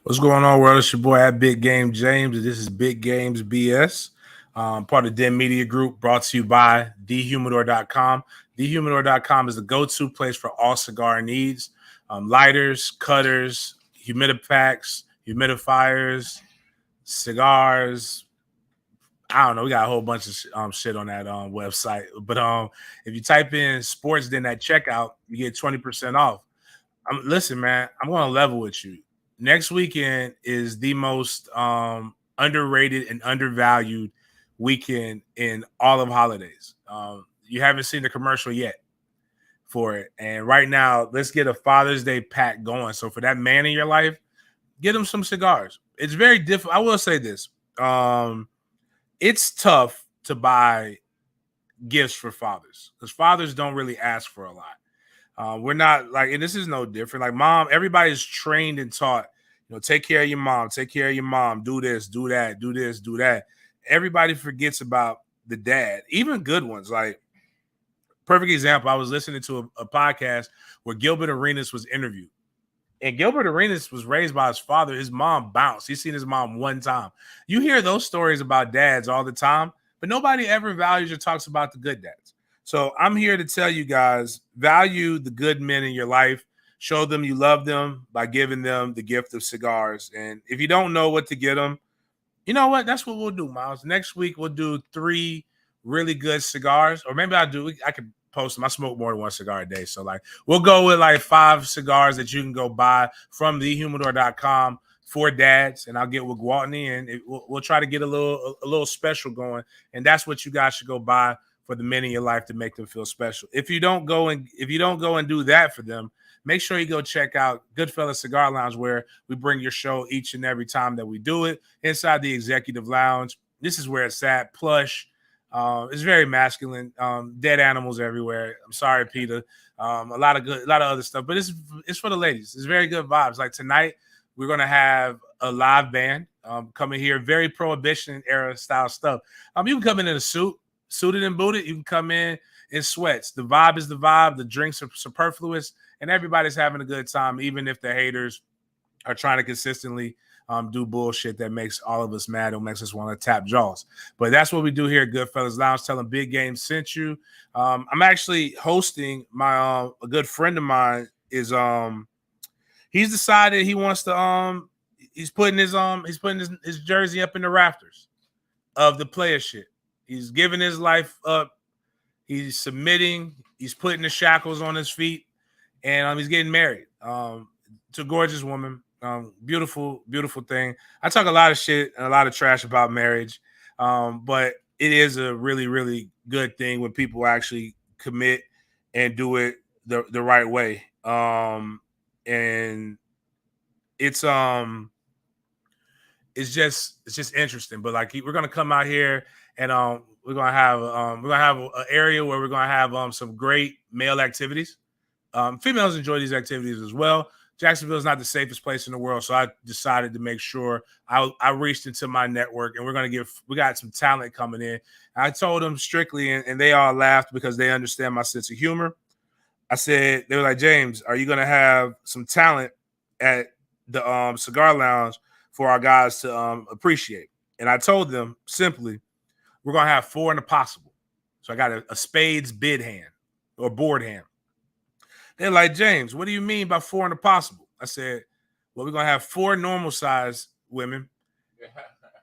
What's going on, world? It's your boy at Big Game James, and this is Big Games BS, part of Den Media Group, brought to you by thehumidor.com. Thehumidor.com is the go-to place for all cigar needs, lighters, cutters, humidipacks, humidifiers, cigars. I don't know. We got a whole bunch of shit on that website. But if you type in sports, then at checkout, you get 20% off. Listen, man, I'm going to level with you. Next weekend is the most underrated and undervalued weekend in all of holidays. You haven't seen the commercial yet for it. And right now, let's get a Father's Day pack going. So for that man in your life, get him some cigars. It's very difficult. I will say this. It's tough to buy gifts for fathers because fathers don't really ask for a lot. We're not like, and this is no different. Like mom, everybody's trained and taught, take care of your mom, take care of your mom, do this, do that, do this, do that. Everybody forgets about the dad, even good ones. Like, perfect example, I was listening to a podcast where Gilbert Arenas was interviewed. And Gilbert Arenas was raised by his father. His mom bounced. He's seen his mom one time. You hear those stories about dads all the time, but nobody ever values or talks about the good dads. So I'm here to tell you guys, value the good men in your life. Show them you love them by giving them the gift of cigars. And if you don't know what to get them, you know what? That's what we'll do, Miles. Next week, we'll do 3 really good cigars. Or maybe I could post them. I smoke more than 1 cigar a day. So, like, we'll go with, like, 5 cigars that you can go buy from thehumidor.com for dads. And I'll get with Gwaltney, and we'll try to get a little special going. And that's what you guys should go buy for the men in your life to make them feel special. If you don't go and do that for them, make sure you go check out Goodfellas Cigar Lounge, where we bring your show each and every time that we do it inside the executive lounge. This is where it's at, plush. It's very masculine. Dead animals everywhere. I'm sorry, Peter. A lot of other stuff, but it's for the ladies. It's very good vibes. Like tonight, we're gonna have a live band coming here. Very Prohibition era style stuff. You can come in a suited and booted. You can come in sweats. The vibe is the vibe. The drinks are superfluous, and everybody's having a good time, even if the haters are trying to consistently do bullshit that makes all of us mad and makes us want to tap jaws. But that's what we do here at Goodfellas Lounge. Tell them Big Game sent you. I'm actually hosting my a good friend of mine is he's decided he wants to he's putting his jersey up in the rafters of the player shit. He's giving his life up. He's submitting. He's putting the shackles on his feet, and he's getting married to a gorgeous woman. Beautiful, beautiful thing. I talk a lot of shit and a lot of trash about marriage, but it is a really, really good thing when people actually commit and do it the right way. And it's just interesting. But like, we're gonna come out here and we're gonna have an area where we're gonna have some great male activities. Females enjoy these activities as well. Jacksonville is not the safest place in the world, so I decided to make sure I reached into my network, and we got some talent coming in. I told them strictly, and they all laughed because they understand my sense of humor. I said, they were like, James, are you going to have some talent at the cigar lounge for our guys to appreciate? And I told them simply, we're going to have 4 in the possible. So I got a spades bid hand or board hand. They're like, James, what do you mean by 4 in the possible? I said, well, we're going to have 4 normal size women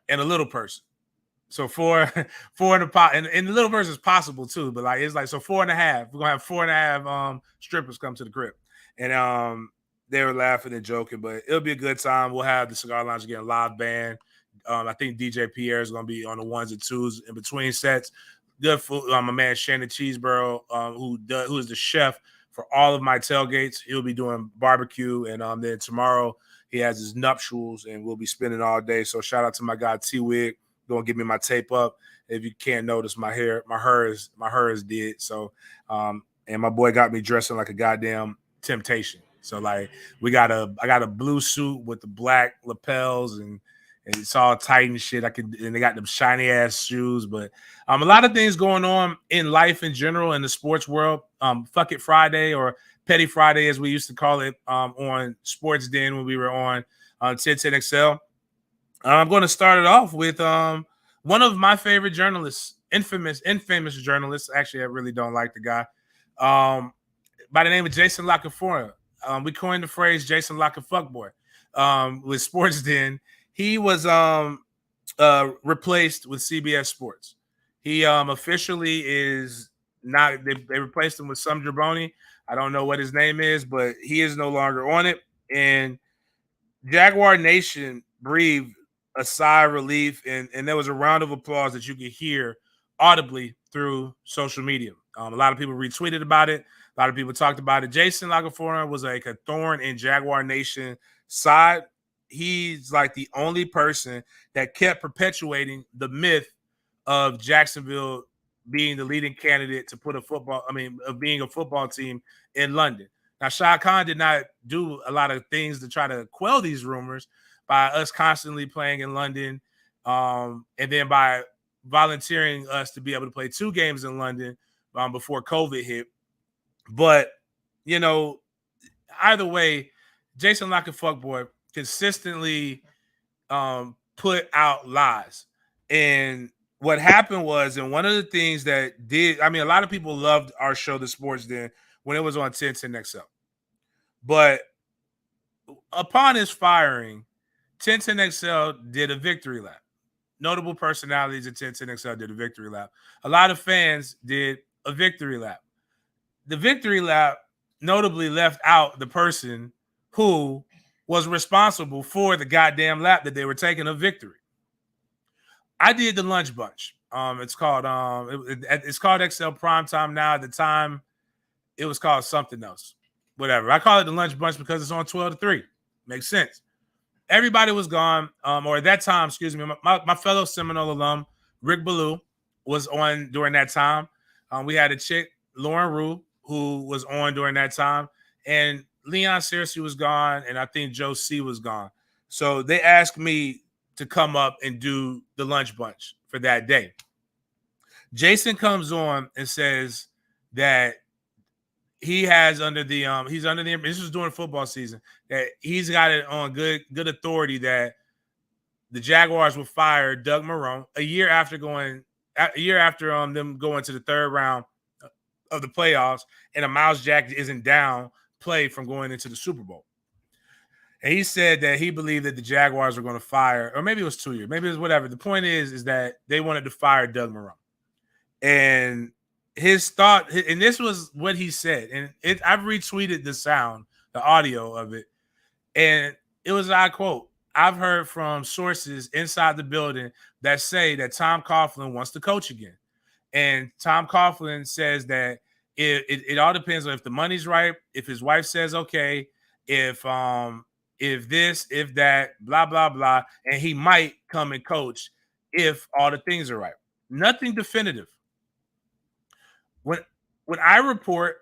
and a little person. So 4 in the pot, and the little person is possible too, but like, it's like, so 4.5. We're going to have 4.5 strippers come to the crib. And they were laughing and joking, but it'll be a good time. We'll have the Cigar Lounge again, live band. I think DJ Pierre is going to be on the 1s and 2s in between sets. Good food. My man Shannon Cheeseborough, who is the chef for all of my tailgates. He'll be doing barbecue, and then tomorrow he has his nuptials, and we'll be spending all day. So shout out to my guy T-Wig, going to give me my tape up. If you can't notice, my hair is dead. So and my boy got me dressing like a goddamn Temptation. So like, I got a blue suit with the black lapels, and it's all tight and shit. And they got them shiny ass shoes. But a lot of things going on in life in general, in the sports world. Fuck It Friday, or Petty Friday, as we used to call it, on Sports Den when we were on. on 1010XL. I'm going to start it off with one of my favorite journalists, infamous journalists. Actually, I really don't like the guy. By the name of Jason Lockenfora. We coined the phrase Jason Lockenfuckboy with Sports Den. He was replaced with CBS Sports. He officially is not. They replaced him with some jabroni. I don't know what his name is, but he is no longer on it. And Jaguar Nation breathed a sigh of relief, and there was a round of applause that you could hear audibly through social media. A lot of people retweeted about it. A lot of people talked about it. Jason Lockenfora was like a thorn in Jaguar Nation side. He's like the only person that kept perpetuating the myth of Jacksonville being the leading candidate to put of being a football team in London. Now, Shah Khan did not do a lot of things to try to quell these rumors by us constantly playing in London, and then by volunteering us to be able to play 2 games in London before COVID hit. But, you know, either way, Jason Lockenfuckboy consistently put out lies. And what happened was, and one of the things that did, I mean, a lot of people loved our show, The Sports Den, when it was on 1010XL. But upon his firing, 1010XL did a victory lap. Notable personalities at 1010XL did a victory lap. A lot of fans did a victory lap. The victory lap notably left out the person who was responsible for the goddamn lap that they were taking of victory. I did the lunch bunch. It's called XL Primetime now. At the time, it was called something else. Whatever. I call it the lunch bunch because it's on 12 to 3. Makes sense. Everybody was gone. Or at that time, excuse me, my fellow Seminole alum, Rick Ballou, was on during that time. We had a chick, Lauren Rue, who was on during that time. And Leon Searcy was gone, and I think Joe C was gone. So they asked me to come up and do the lunch bunch for that day. Jason comes on and says that he has this was during football season, that he's got it on good authority that the Jaguars will fire Doug Marrone a year after them going to the 3rd round of the playoffs, and a Miles Jack isn't down play from going into the Super Bowl. And he said that he believed that the Jaguars were going to fire, or maybe it was 2 years, maybe it was whatever. The point is that they wanted to fire Doug Marrone. And his thought, and this was what he said, and I've retweeted the audio of it, and it was, I quote, "I've heard from sources inside the building that say that Tom Coughlin wants to coach again." And Tom Coughlin says that it all depends on if the money's right, if his wife says okay, if this, if that, blah, blah, blah, and he might come and coach if all the things are right. Nothing definitive. When I report,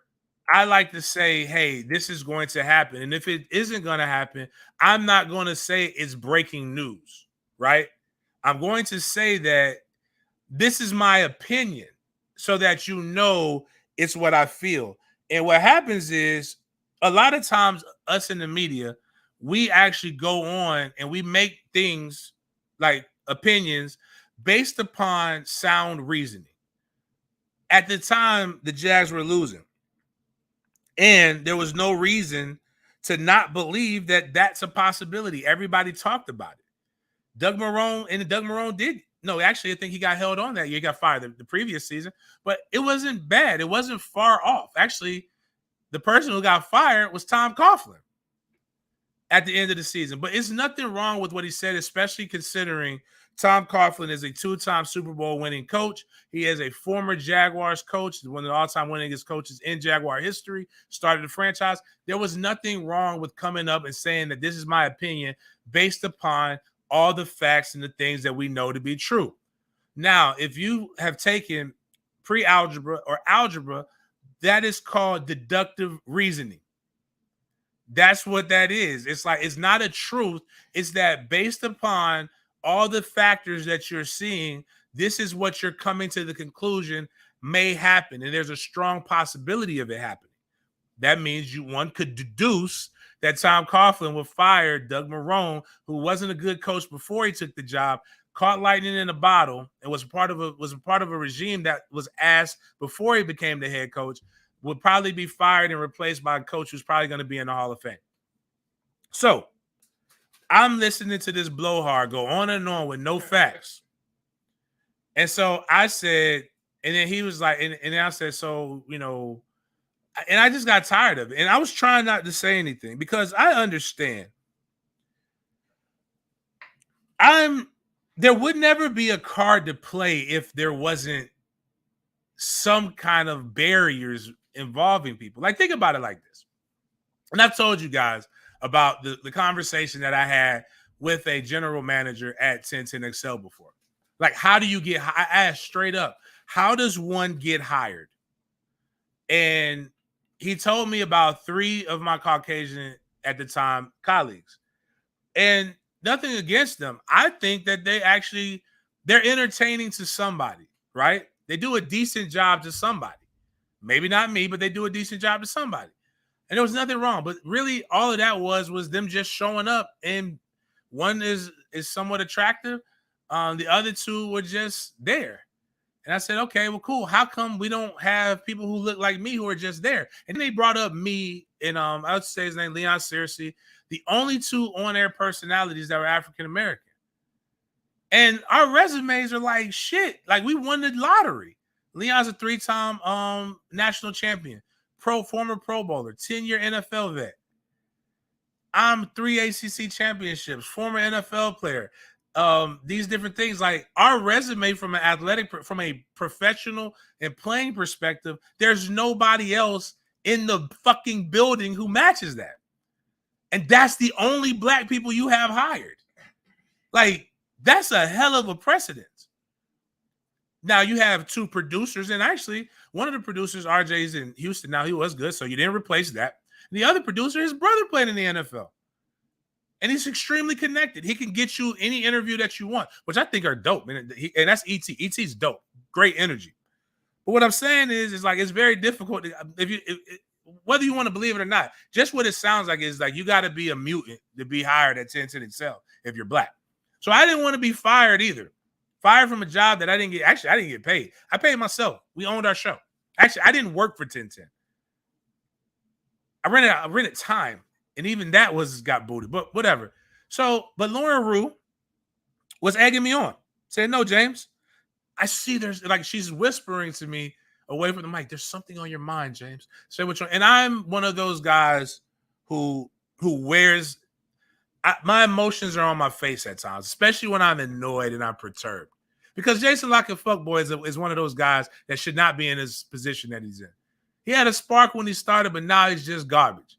I like to say, hey, this is going to happen. And if it isn't going to happen, I'm not going to say it's breaking news, right? I'm going to say that this is my opinion so that you know it's what I feel. And what happens is a lot of times us in the media, we actually go on and we make things like opinions based upon sound reasoning. At the time, the Jags were losing. And there was no reason to not believe that that's a possibility. Everybody talked about it. Doug Marrone did. No, actually, I think he got held on that year. He got fired the previous season. But it wasn't bad. It wasn't far off. Actually, the person who got fired was Tom Coughlin at the end of the season. But it's nothing wrong with what he said, especially considering Tom Coughlin is a 2-time Super Bowl winning coach. He is a former Jaguars coach, one of the all-time winningest coaches in Jaguar history, started the franchise. There was nothing wrong with coming up and saying that this is my opinion based upon all the facts and the things that we know to be true. Now, if you have taken pre-algebra or algebra, that is called deductive reasoning. That's what that is. It's like, it's not a truth. It's that based upon all the factors that you're seeing, this is what you're coming to the conclusion may happen. And there's a strong possibility of it happening. that means one could deduce that Tom Coughlin would fire Doug Marrone, who wasn't a good coach before he took the job, caught lightning in a bottle, and was part of a regime that was asked before he became the head coach, would probably be fired and replaced by a coach who's probably going to be in the Hall of Fame. So I'm listening to this blowhard go on and on with no facts. And so I said, and then he was like, and then I said, so, and I just got tired of it. And I was trying not to say anything because I understand. There would never be a card to play if there wasn't some kind of barriers involving people. Like, think about it like this. And I've told you guys about the conversation that I had with a general manager at 1010XL before. Like, how do you get, I asked straight up, how does one get hired? And he told me about 3 of my Caucasian at the time colleagues. And nothing against them. I think that they're entertaining to somebody, right? They do a decent job to somebody. Maybe not me, but they do a decent job to somebody. And there was nothing wrong. But really, all of that was them just showing up. And one is somewhat attractive. The other 2 were just there. And I said, okay, well, cool. How come we don't have people who look like me who are just there? And then they brought up me and I would say his name, Leon Searcy, the only 2 on-air personalities that were African-American. And our resumes are like shit. Like, we won the lottery. Leon's a 3-time national champion, former Pro Bowler, 10-year NFL vet. I'm 3 ACC championships, former NFL player. These different things, like our resume from a professional and playing perspective, there's nobody else in the fucking building who matches that. And that's the only black people you have hired. Like, that's a hell of a precedent. Now you have 2 producers, and actually one of the producers, RJ's in Houston. Now, he was good, so you didn't replace that. The other producer, his brother played in the NFL. And he's extremely connected. He can get you any interview that you want, which I think are dope. And that's ET. ET's dope. Great energy. But what I'm saying is like, it's very difficult whether you want to believe it or not. Just what it sounds like is like you got to be a mutant to be hired at 1010XL if you're black. So I didn't want to be fired either. Fired from a job that I didn't get. Actually, I didn't get paid. I paid myself. We owned our show. Actually, I didn't work for 1010. I rented time. And even that got booted, but whatever. So, but Lauren Rue was egging me on, saying, no, James, I see there's like, she's whispering to me away from the mic, there's something on your mind, James. Say what you're, and I'm one of those guys who wears, my emotions are on my face at times, especially when I'm annoyed and I'm perturbed. Because Jason Lockett Fuckboy is one of those guys that should not be in his position that he's in. He had a spark when he started, but now he's just garbage.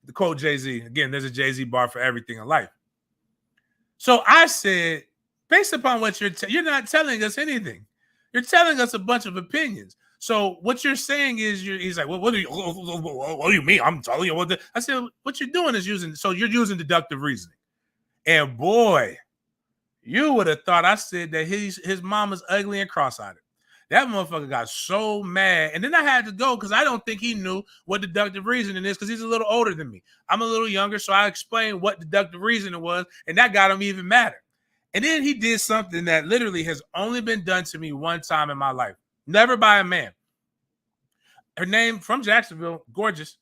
The quote Jay-Z, again, there's a Jay-Z bar for everything in life. So I said, based upon what you're not telling us anything. You're telling us a bunch of opinions. So what you're saying is, he's like, well, what do you mean? I'm telling you what I said, what you're doing is you're using deductive reasoning. And boy, you would have thought I said that his mama's ugly and cross-eyed. That motherfucker got so mad. And then I had to go because I don't think he knew what deductive reasoning is because he's a little older than me. I'm a little younger, so I explained what deductive reasoning was, and that got him even madder. And then he did something that literally has only been done to me one time in my life. Never by a man. Her name, from Jacksonville, gorgeous,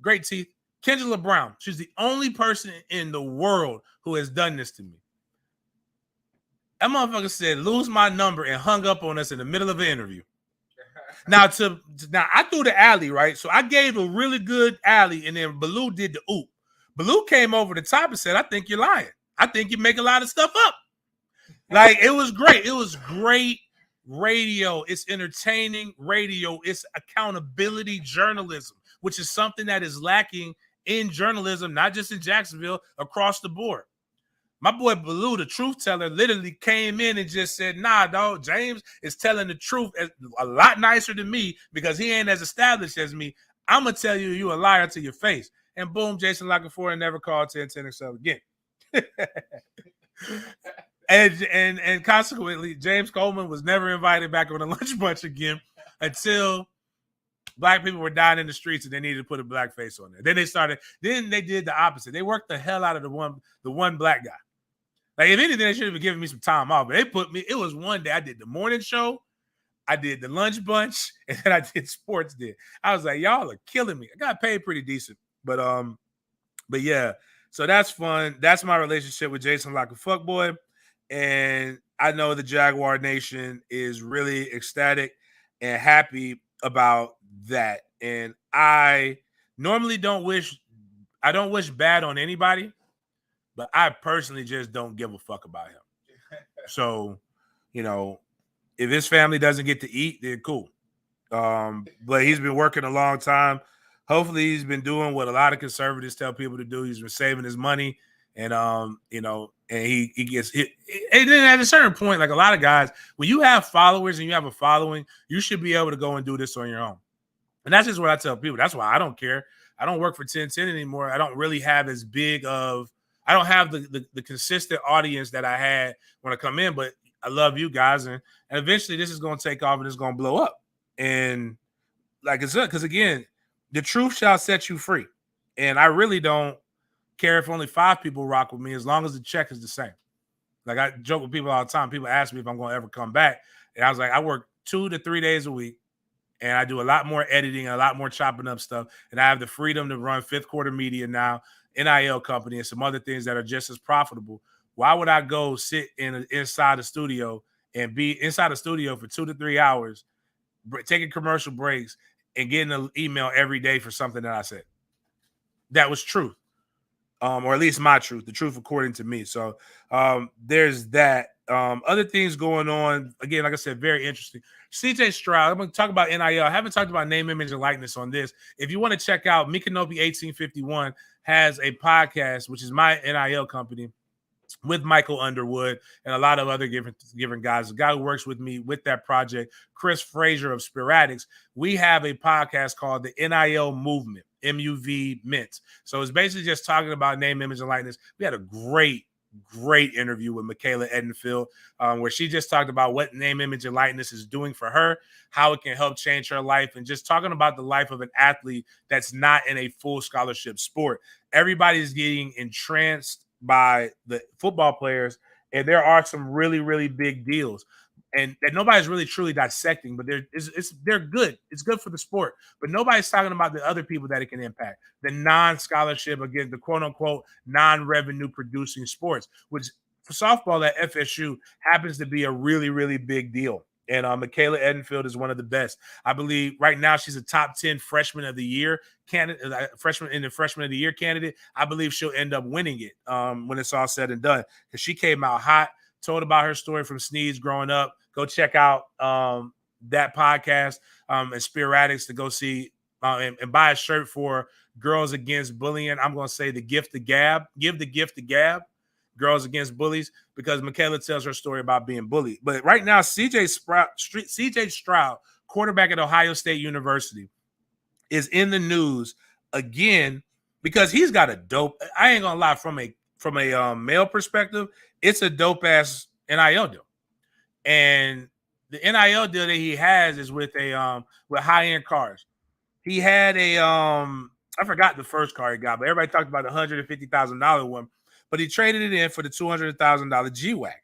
great teeth, Kendra Brown. She's the only person in the world who has done this to me. That motherfucker said, lose my number, and hung up on us in the middle of an interview. Now I threw the alley, right? So I gave a really good alley, and then Baloo did the oop. Baloo came over the top and said, I think you're lying. I think you make a lot of stuff up. Like, it was great. It was great radio. It's entertaining radio. It's accountability journalism, which is something that is lacking in journalism, not just in Jacksonville, across the board. My boy Baloo, the truth teller, literally came in and just said, nah, dog, James is telling the truth a lot nicer than me because he ain't as established as me. I'm going to tell you, you a liar to your face. And boom, Jason Lockett never called 1010XL again. and consequently, James Coleman was never invited back on the Lunch Bunch again until Black people were dying in the streets and they needed to put a black face on there. Then they did the opposite. They worked the hell out of the one black guy. Like, if anything, they should have been giving me some time off. But it was one day I did the morning show, I did the lunch bunch, and then I did sports day. I was like, y'all are killing me. I got paid pretty decent. But yeah, so that's fun. That's my relationship with Jason like a fuckboy. And I know the Jaguar Nation is really ecstatic and happy about that. And I normally don't wish bad on anybody, but I personally just don't give a fuck about him. So, if his family doesn't get to eat, then cool. But he's been working a long time. Hopefully he's been doing what a lot of conservatives tell people to do. He's been saving his money, and and he gets it. And then at a certain point, like a lot of guys, when you have followers and you have a following, you should be able to go and do this on your own. And that's just what I tell people. That's why I don't care. I don't work for 1010 anymore. I don't really have as big of, I don't have the consistent audience that I had when I come in, but I love you guys. And eventually this is going to take off and it's going to blow up. And like I said, because again, the truth shall set you free. And I really don't care if only 5 people rock with me as long as the check is the same. Like, I joke with people all the time. People ask me if I'm going to ever come back. And I was like, I work 2 to 3 days a week. And I do a lot more editing, a lot more chopping up stuff. And I have the freedom to run Fifth Quarter Media now, NIL company, and some other things that are just as profitable. Why would I go sit inside the studio and be inside the studio for 2 to 3 hours, taking commercial breaks and getting an email every day for something that I said? That was truth. Or at least my truth, the truth according to me. So there's that. Other things going on. Again, like I said, very interesting. CJ Stroud, I'm going to talk about NIL. I haven't talked about name, image, and likeness on this. If you want to check out, Mikanopi 1851 has a podcast, which is my NIL company, with Michael Underwood and a lot of other different guys. The guy who works with me with that project, Chris Frazier of Spiratics, we have a podcast called the NIL Movement, MUV Mint. So it's basically just talking about name, image, and likeness. We had a great interview with Michaela Edenfield, where she just talked about what name, image, and likeness is doing for her, how it can help change her life, and just talking about the life of an athlete that's not in a full scholarship sport. Everybody's getting entranced by the football players, and there are some really, really big deals, and that nobody's really truly dissecting, but they're good. It's good for the sport, but nobody's talking about the other people that it can impact, the non-scholarship, again, the quote-unquote non-revenue producing sports, which for softball at FSU happens to be a really, really big deal. And Michaela Edenfield is one of the best. I believe right now she's a top 10 freshman of the year candidate, freshman of the year candidate. I believe she'll end up winning it when it's all said and done, because she came out hot, told about her story from Sneeds growing up. Go check out that podcast and Spiratics to go see and buy a shirt for Girls Against Bullying. I'm going to say the gift of gab. Give the gift of gab. Girls Against Bullies, because Michaela tells her story about being bullied. But right now, CJ Stroud, quarterback at Ohio State University, is in the news again because he's got a dope. I ain't gonna lie, from a male perspective, it's a dope ass NIL deal, and the NIL deal that he has is with high end cars. He had I forgot the first car he got, but everybody talked about the $150,000 one. But he traded it in for the $200,000 G-Wagon.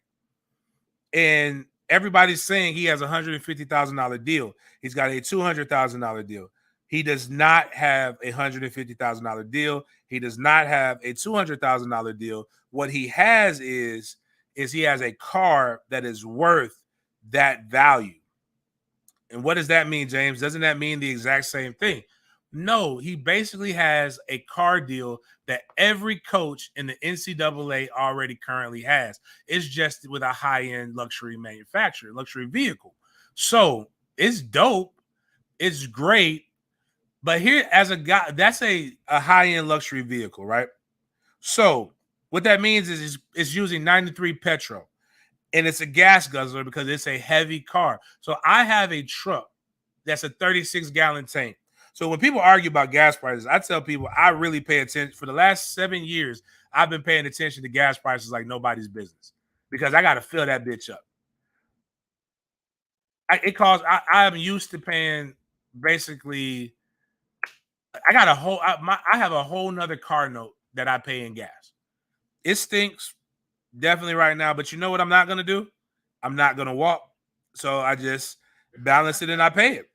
And everybody's saying he has a $150,000 deal. He's got a $200,000 deal. He does not have a $150,000 deal. He does not have a $200,000 deal. What he has is he has a car that is worth that value. And what does that mean, James? Doesn't that mean the exact same thing? No, he basically has a car deal that every coach in the NCAA already currently has. It's just with a high-end luxury manufacturer, luxury vehicle. So it's dope. It's great. But here, as a guy, that's a high-end luxury vehicle, right? So what that means is it's using 93 petrol. And it's a gas guzzler because it's a heavy car. So I have a truck that's a 36-gallon tank. So when people argue about gas prices, I tell people I really pay attention. For the last 7 years, I've been paying attention to gas prices like nobody's business, because I got to fill that bitch up. I am used to paying basically, I got a whole, I have a whole nother car note that I pay in gas. It stinks definitely right now, but you know what I'm not going to do? I'm not going to walk. So I just balance it and I pay it.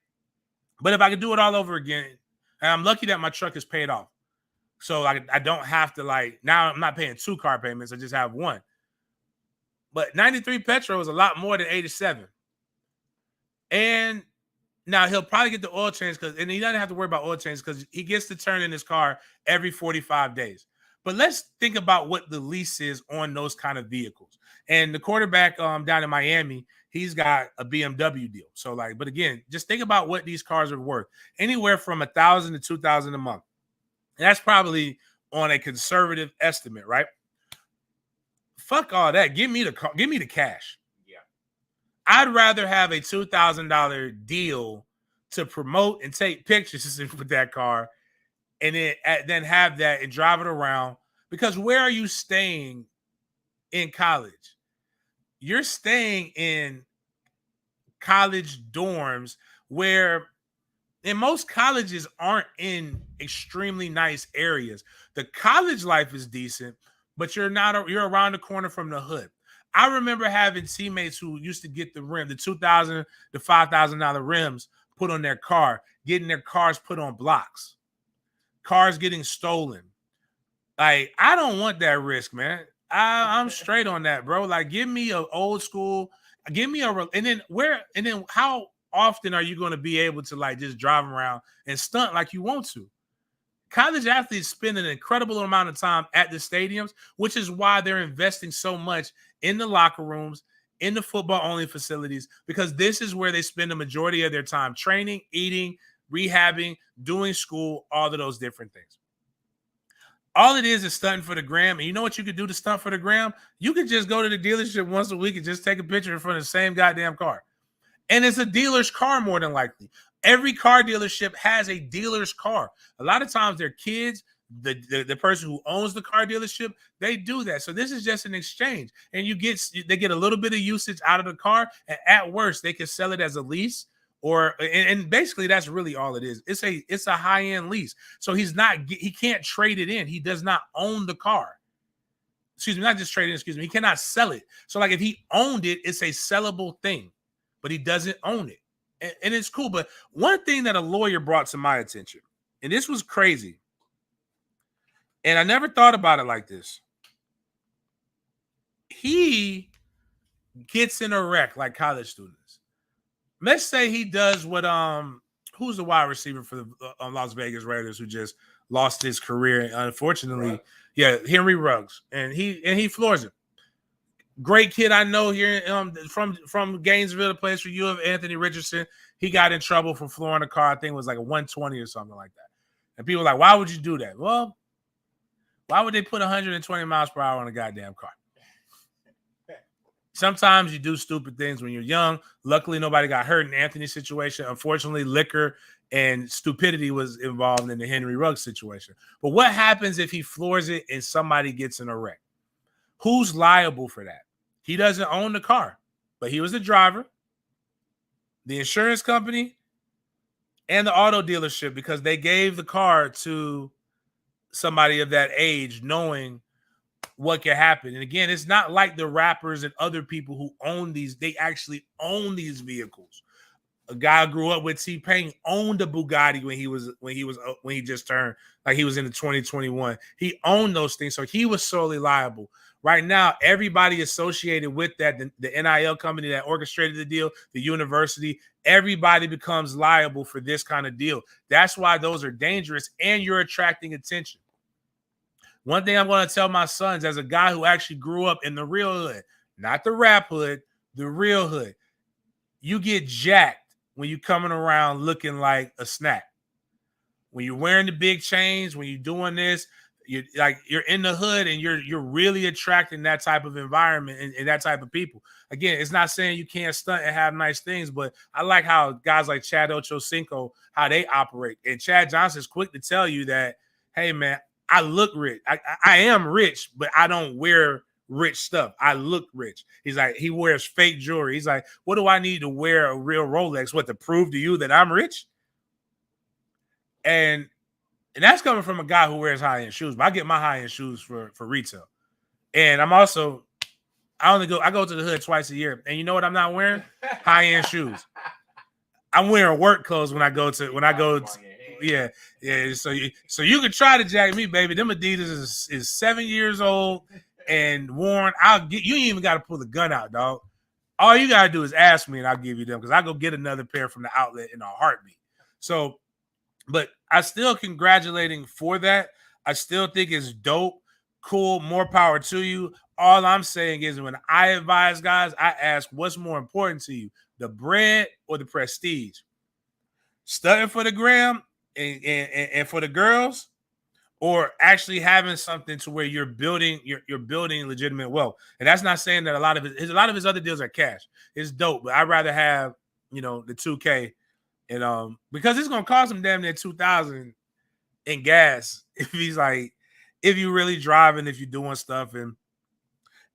But if I could do it all over again, and I'm lucky that my truck is paid off. So I don't have to now I'm not paying 2 car payments. I just have one. But 93 petrol is a lot more than 87. And now he'll probably get the oil change and he doesn't have to worry about oil change because he gets to turn in his car every 45 days. But let's think about what the lease is on those kind of vehicles. And the quarterback down in Miami, he's got a BMW deal. So but again, just think about what these cars are worth. Anywhere from $1,000 to $2,000 a month. And that's probably on a conservative estimate, right? Fuck all that. Give me the car. Give me the cash. Yeah. I'd rather have a $2,000 deal to promote and take pictures with that car, and then have that and drive it around. Because where are you staying in college? You're staying in college dorms where, and most colleges aren't in extremely nice areas. The college life is decent, but you're around the corner from the hood. I remember having teammates who used to get the $2,000 to $5,000 rims put on their car, getting their cars put on blocks, cars getting stolen. I don't want that risk, man. I'm straight on that, bro. Give me an old school, give me and then how often are you going to be able to just drive around and stunt like you want to? College athletes spend an incredible amount of time at the stadiums, which is why they're investing so much in the locker rooms, in the football only facilities, because this is where they spend the majority of their time training, eating, rehabbing, doing school, all of those different things. All it is stunting for the gram. And you know what you could do to stunt for the gram? You could just go to the dealership once a week and just take a picture in front of the same goddamn car. And it's a dealer's car more than likely. Every car dealership has a dealer's car. A lot of times their kids, the person who owns the car dealership, they do that. So this is just an exchange. And they get a little bit of usage out of the car. And at worst, they can sell it as a lease. And basically that's really all it is. It's a high-end lease. So he can't trade it in. He does not own the car. Excuse me, not just trade it in, excuse me. He cannot sell it. So if he owned it, it's a sellable thing, but he doesn't own it. And it's cool. But one thing that a lawyer brought to my attention, and this was crazy, and I never thought about it like this. He gets in a wreck like college students. Let's say he does what who's the wide receiver for the Las Vegas Raiders who just lost his career, unfortunately. Right. Yeah, Henry Ruggs, and he floors it. Great kid I know here from Gainesville, the place for you of Anthony Richardson. He got in trouble for flooring a car. I think it was like a 120 or something like that. And people were like, why would you do that? Well, why would they put 120 miles per hour on a goddamn car? Sometimes you do stupid things when you're young. Luckily, nobody got hurt in Anthony's situation. Unfortunately, liquor and stupidity was involved in the Henry Ruggs situation. But what happens if he floors it and somebody gets in a wreck? Who's liable for that? He doesn't own the car, but he was the driver, the insurance company, and the auto dealership, because they gave the car to somebody of that age knowing what can happen. And again, it's not like the rappers and other people who own these. They actually own these vehicles. A guy I grew up with, T-Pain, owned a Bugatti when he just turned, like he was in the 2021. He owned those things, so he was solely liable. Right now, everybody associated with that, the NIL company that orchestrated the deal, the university, everybody becomes liable for this kind of deal. That's why those are dangerous, and you're attracting attention. One thing I'm going to tell my sons, as a guy who actually grew up in the real hood, not the rap hood, the real hood, you get jacked when you're coming around looking like a snack. When you're wearing the big chains, when you're doing this, you're in the hood and you're really attracting that type of environment and that type of people. Again, it's not saying you can't stunt and have nice things, but I like how guys like Chad Ochocinco, how they operate. And Chad Johnson's quick to tell you that, hey, man, I look rich. I am rich, but I don't wear rich stuff. I look rich. He's like, he wears fake jewelry. He's like, what do I need to wear a real Rolex? What, to prove to you that I'm rich? And that's coming from a guy who wears high-end shoes. But I get my high-end shoes for retail. And I go to the hood twice a year. And you know what I'm not wearing? High-end shoes. I'm wearing work clothes when I go to yeah. So you can try to jack me, baby. Them Adidas is 7 years old and worn. You ain't even got to pull the gun out, dog. All you gotta do is ask me and I'll give you them because I go get another pair from the outlet in a heartbeat. So, but I still congratulating for that. I still think it's dope, cool, more power to you. All I'm saying is when I advise guys, I ask what's more important to you, the bread or the prestige? Studying for the gram and for the girls, or actually having something to where you're building legitimate wealth. And that's not saying that a lot of his other deals are cash. It's dope, but I'd rather have the 2K and because it's gonna cost him damn near 2,000 in gas if you're really driving, if you're doing stuff,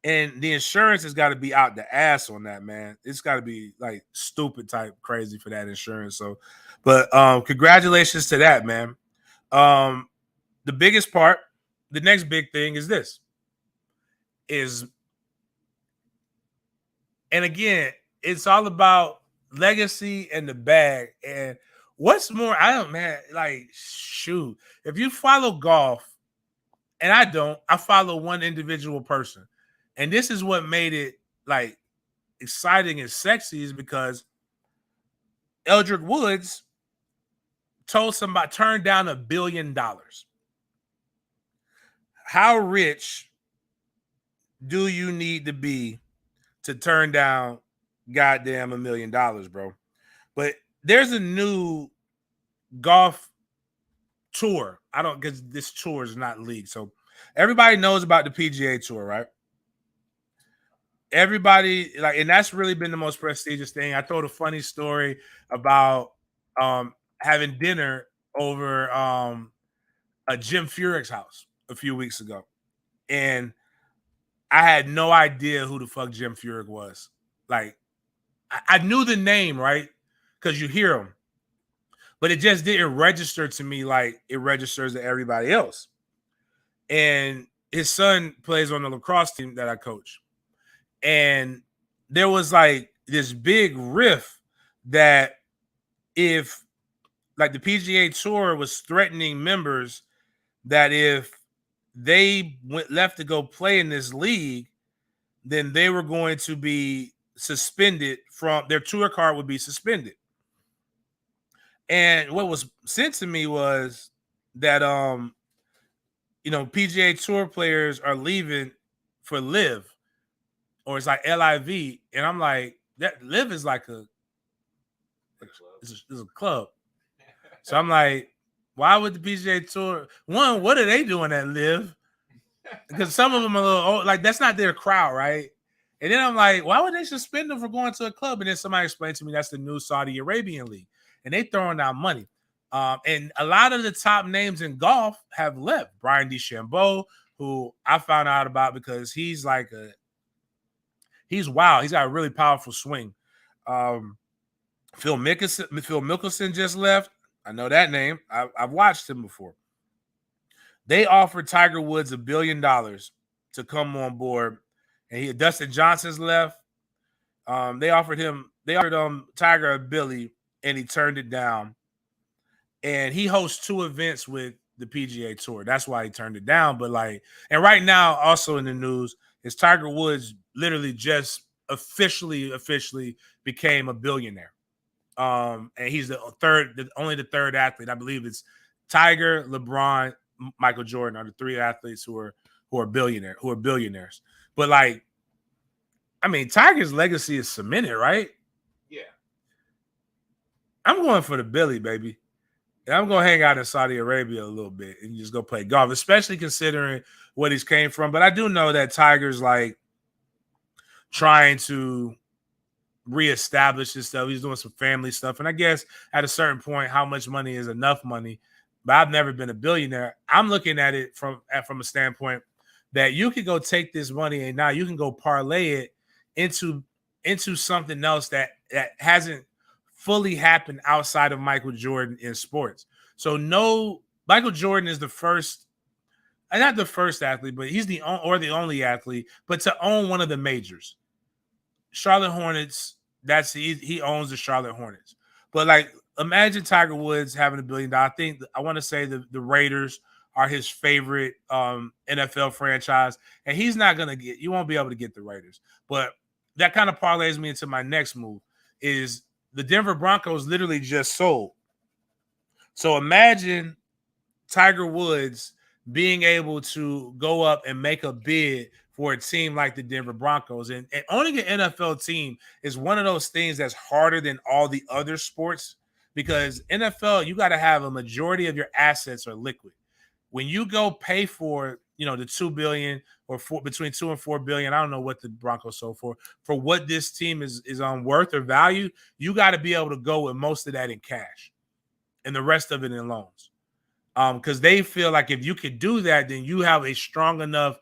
and the insurance has got to be out the ass on that, man. It's got to be like stupid type crazy for that insurance. So, but congratulations to that, man. The biggest part, the next big thing is this. And again, it's all about legacy and the bag. And what's more, shoot, if you follow golf, and I follow one individual person. And this is what made it like exciting and sexy, is because Eldrick Woods turned down $1 billion. How rich do you need to be to turn down goddamn $1 million, bro? But there's a new golf tour. Because this tour is not league. So everybody knows about the PGA Tour, right? Everybody, and that's really been the most prestigious thing. I told a funny story about having dinner over a Jim Furyk's house a few weeks ago. And I had no idea who the fuck Jim Furyk was. Like, I knew the name, right? Because you hear him. But it just didn't register to me like it registers to everybody else. And his son plays on the lacrosse team that I coach. And there was like this big riff that if like the PGA Tour was threatening members that if they left to go play in this league, then they were going to be suspended from their tour card would be suspended. And what was sent to me was that PGA Tour players are leaving for LIV, or it's like LIV, and I'm like, that LIV is like it's a club. So I'm like, why would the PGA Tour? One, what are they doing at LIV? Because some of them are a little old, like that's not their crowd, right? And then I'm like, why would they suspend them for going to a club? And then somebody explained to me that's the new Saudi Arabian league, and they throwing out money. And a lot of the top names in golf have left. Brian DeChambeau, who I found out about because he's wild. He's got a really powerful swing. Phil Mickelson just left. I know that name. I've watched him before. They offered Tiger Woods $1 billion to come on board, and Dustin Johnson's left. They offered Tiger $1 billion, and he turned it down. And he hosts 2 events with the PGA Tour. That's why he turned it down. But and right now, also in the news, is Tiger Woods literally just officially became a billionaire. And he's only the third athlete. I believe it's Tiger, LeBron, Michael Jordan are the 3 athletes who are billionaires. But Tiger's legacy is cemented, right? Yeah. I'm going for the Billy, baby. And I'm going to hang out in Saudi Arabia a little bit and just go play golf, especially considering what he's came from. But I do know that Tiger's trying to reestablish his stuff. He's doing some family stuff. And I guess at a certain point, how much money is enough money? But I've never been a billionaire. I'm looking at it from a standpoint that you can go take this money and now you can go parlay it into something else that hasn't fully happened outside of Michael Jordan in sports. So no, Michael Jordan is the first, not the first athlete, but he's the only athlete, but to own one of the majors. Charlotte Hornets. He owns the Charlotte Hornets. But like, imagine Tiger Woods having $1 billion. I think I want to say the Raiders are his favorite NFL franchise, and he's not gonna get. You won't be able to get the Raiders. But that kind of parlays me into my next move. Is the Denver Broncos literally just sold? So imagine Tiger Woods being able to go up and make a bid for a team like the Denver Broncos. And owning an NFL team is one of those things that's harder than all the other sports, because NFL, you got to have a majority of your assets are liquid. When you go pay for, the 2 billion or between 2 and 4 billion, I don't know what the Broncos sold for what this team is on worth or value, you got to be able to go with most of that in cash and the rest of it in loans. Because they feel like if you could do that, then you have a strong enough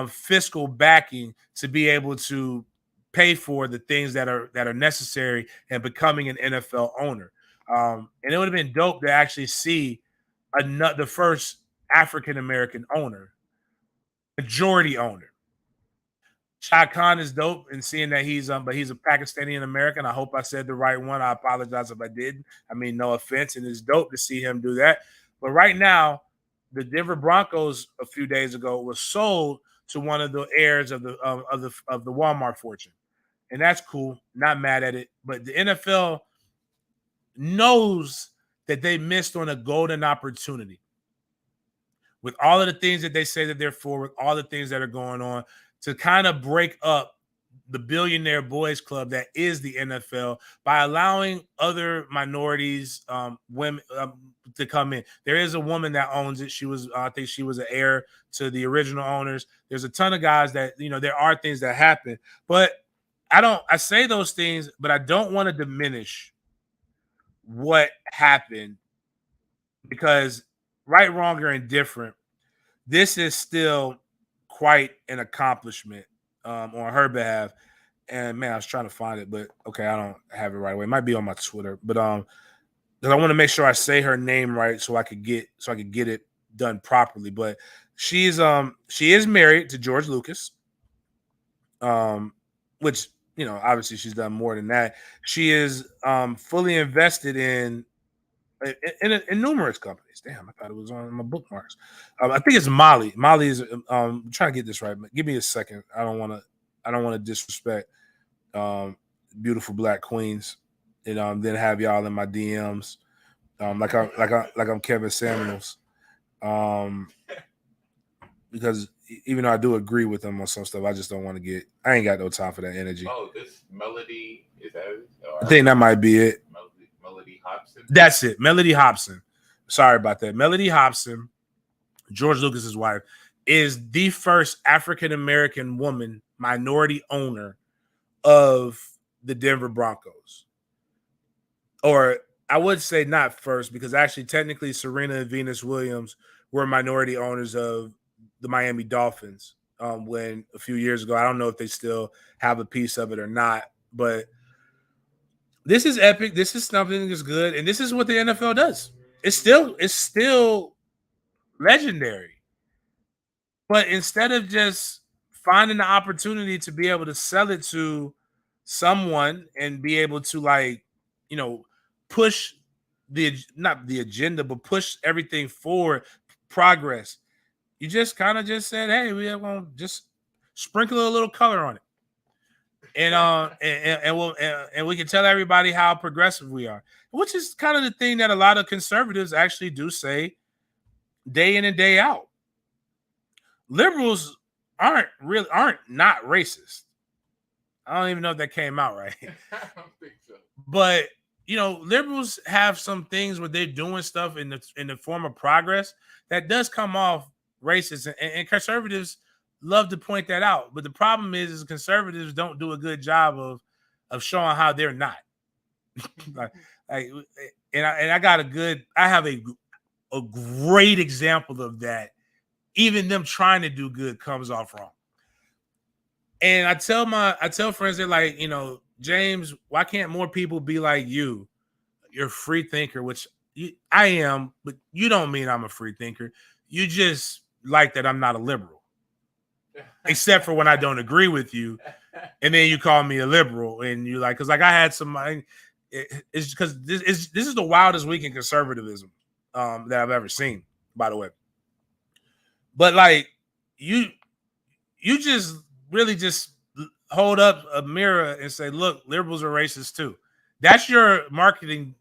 fiscal backing to be able to pay for the things that are necessary in becoming an NFL owner. And it would have been dope to actually see the first African American owner, majority owner. Shah Khan is dope, and seeing that but he's a Pakistani American. I hope I said the right one. I apologize if I didn't. I mean, no offense, and it's dope to see him do that. But right now, the Denver Broncos a few days ago was sold to one of the heirs of the Walmart fortune, and that's cool. Not mad at it, but the NFL knows that they missed on a golden opportunity with all of the things that they say that they're for, with all the things that are going on, to kind of break up the billionaire boys club that is the NFL by allowing other minorities, women, to come in. There is a woman that owns it. I think she was an heir to the original owners. There's a ton of guys that, there are things that happen, but I say those things, but I don't want to diminish what happened, because right, wrong, or indifferent, this is still quite an accomplishment on her behalf. And man, I was trying to find it, but okay, I don't have it right away. It might be on my Twitter, but because I want to make sure I say her name right so I could get it done properly. But she is married to George Lucas, which obviously she's done more than that. She is fully invested in numerous companies. Damn, I thought it was on my bookmarks. I think it's Molly. Molly is I'm trying to get this right. Give me a second. I don't want to disrespect beautiful black queens, and then have y'all in my DMs, like I'm Kevin Samuels, because even though I do agree with them on some stuff, I just don't want to get. I ain't got no time for that energy. Oh, this Melody, is that it? I think that might be it. Melody Hobson. That's it. Melody Hobson. Sorry about that. Melody Hobson, George Lucas's wife, is the first African American woman minority owner of the Denver Broncos. Or I would say not first, because actually technically Serena and Venus Williams were minority owners of the Miami Dolphins when a few years ago. I don't know if they still have a piece of it or not, but this is epic. This is something that's good, and this is what the NFL does. It's still legendary. But instead of just finding the opportunity to be able to sell it to someone and be able to push not the agenda, but push everything forward, progress, you just kind of just said, hey, we are going to just sprinkle a little color on it. And we can tell everybody how progressive we are, which is kind of the thing that a lot of conservatives actually do say day in and day out. Liberals aren't not racist. I don't even know if that came out right. I don't think so. But liberals have some things where they're doing stuff in the form of progress that does come off racist, and conservatives love to point that out. But the problem is conservatives don't do a good job of showing how they're not. I have a great example of that. Even them trying to do good comes off wrong. And I tell friends, they're like, James, why can't more people be like you? You're a free thinker, which I am, but you don't mean I'm a free thinker. You just like that I'm not a liberal, except for when I don't agree with you, and then you call me a liberal, and you like because like I had some. It's because this is the wildest week in conservatism that I've ever seen. By the way, but like you just really just hold up a mirror and say, look, liberals are racist too. That's your marketing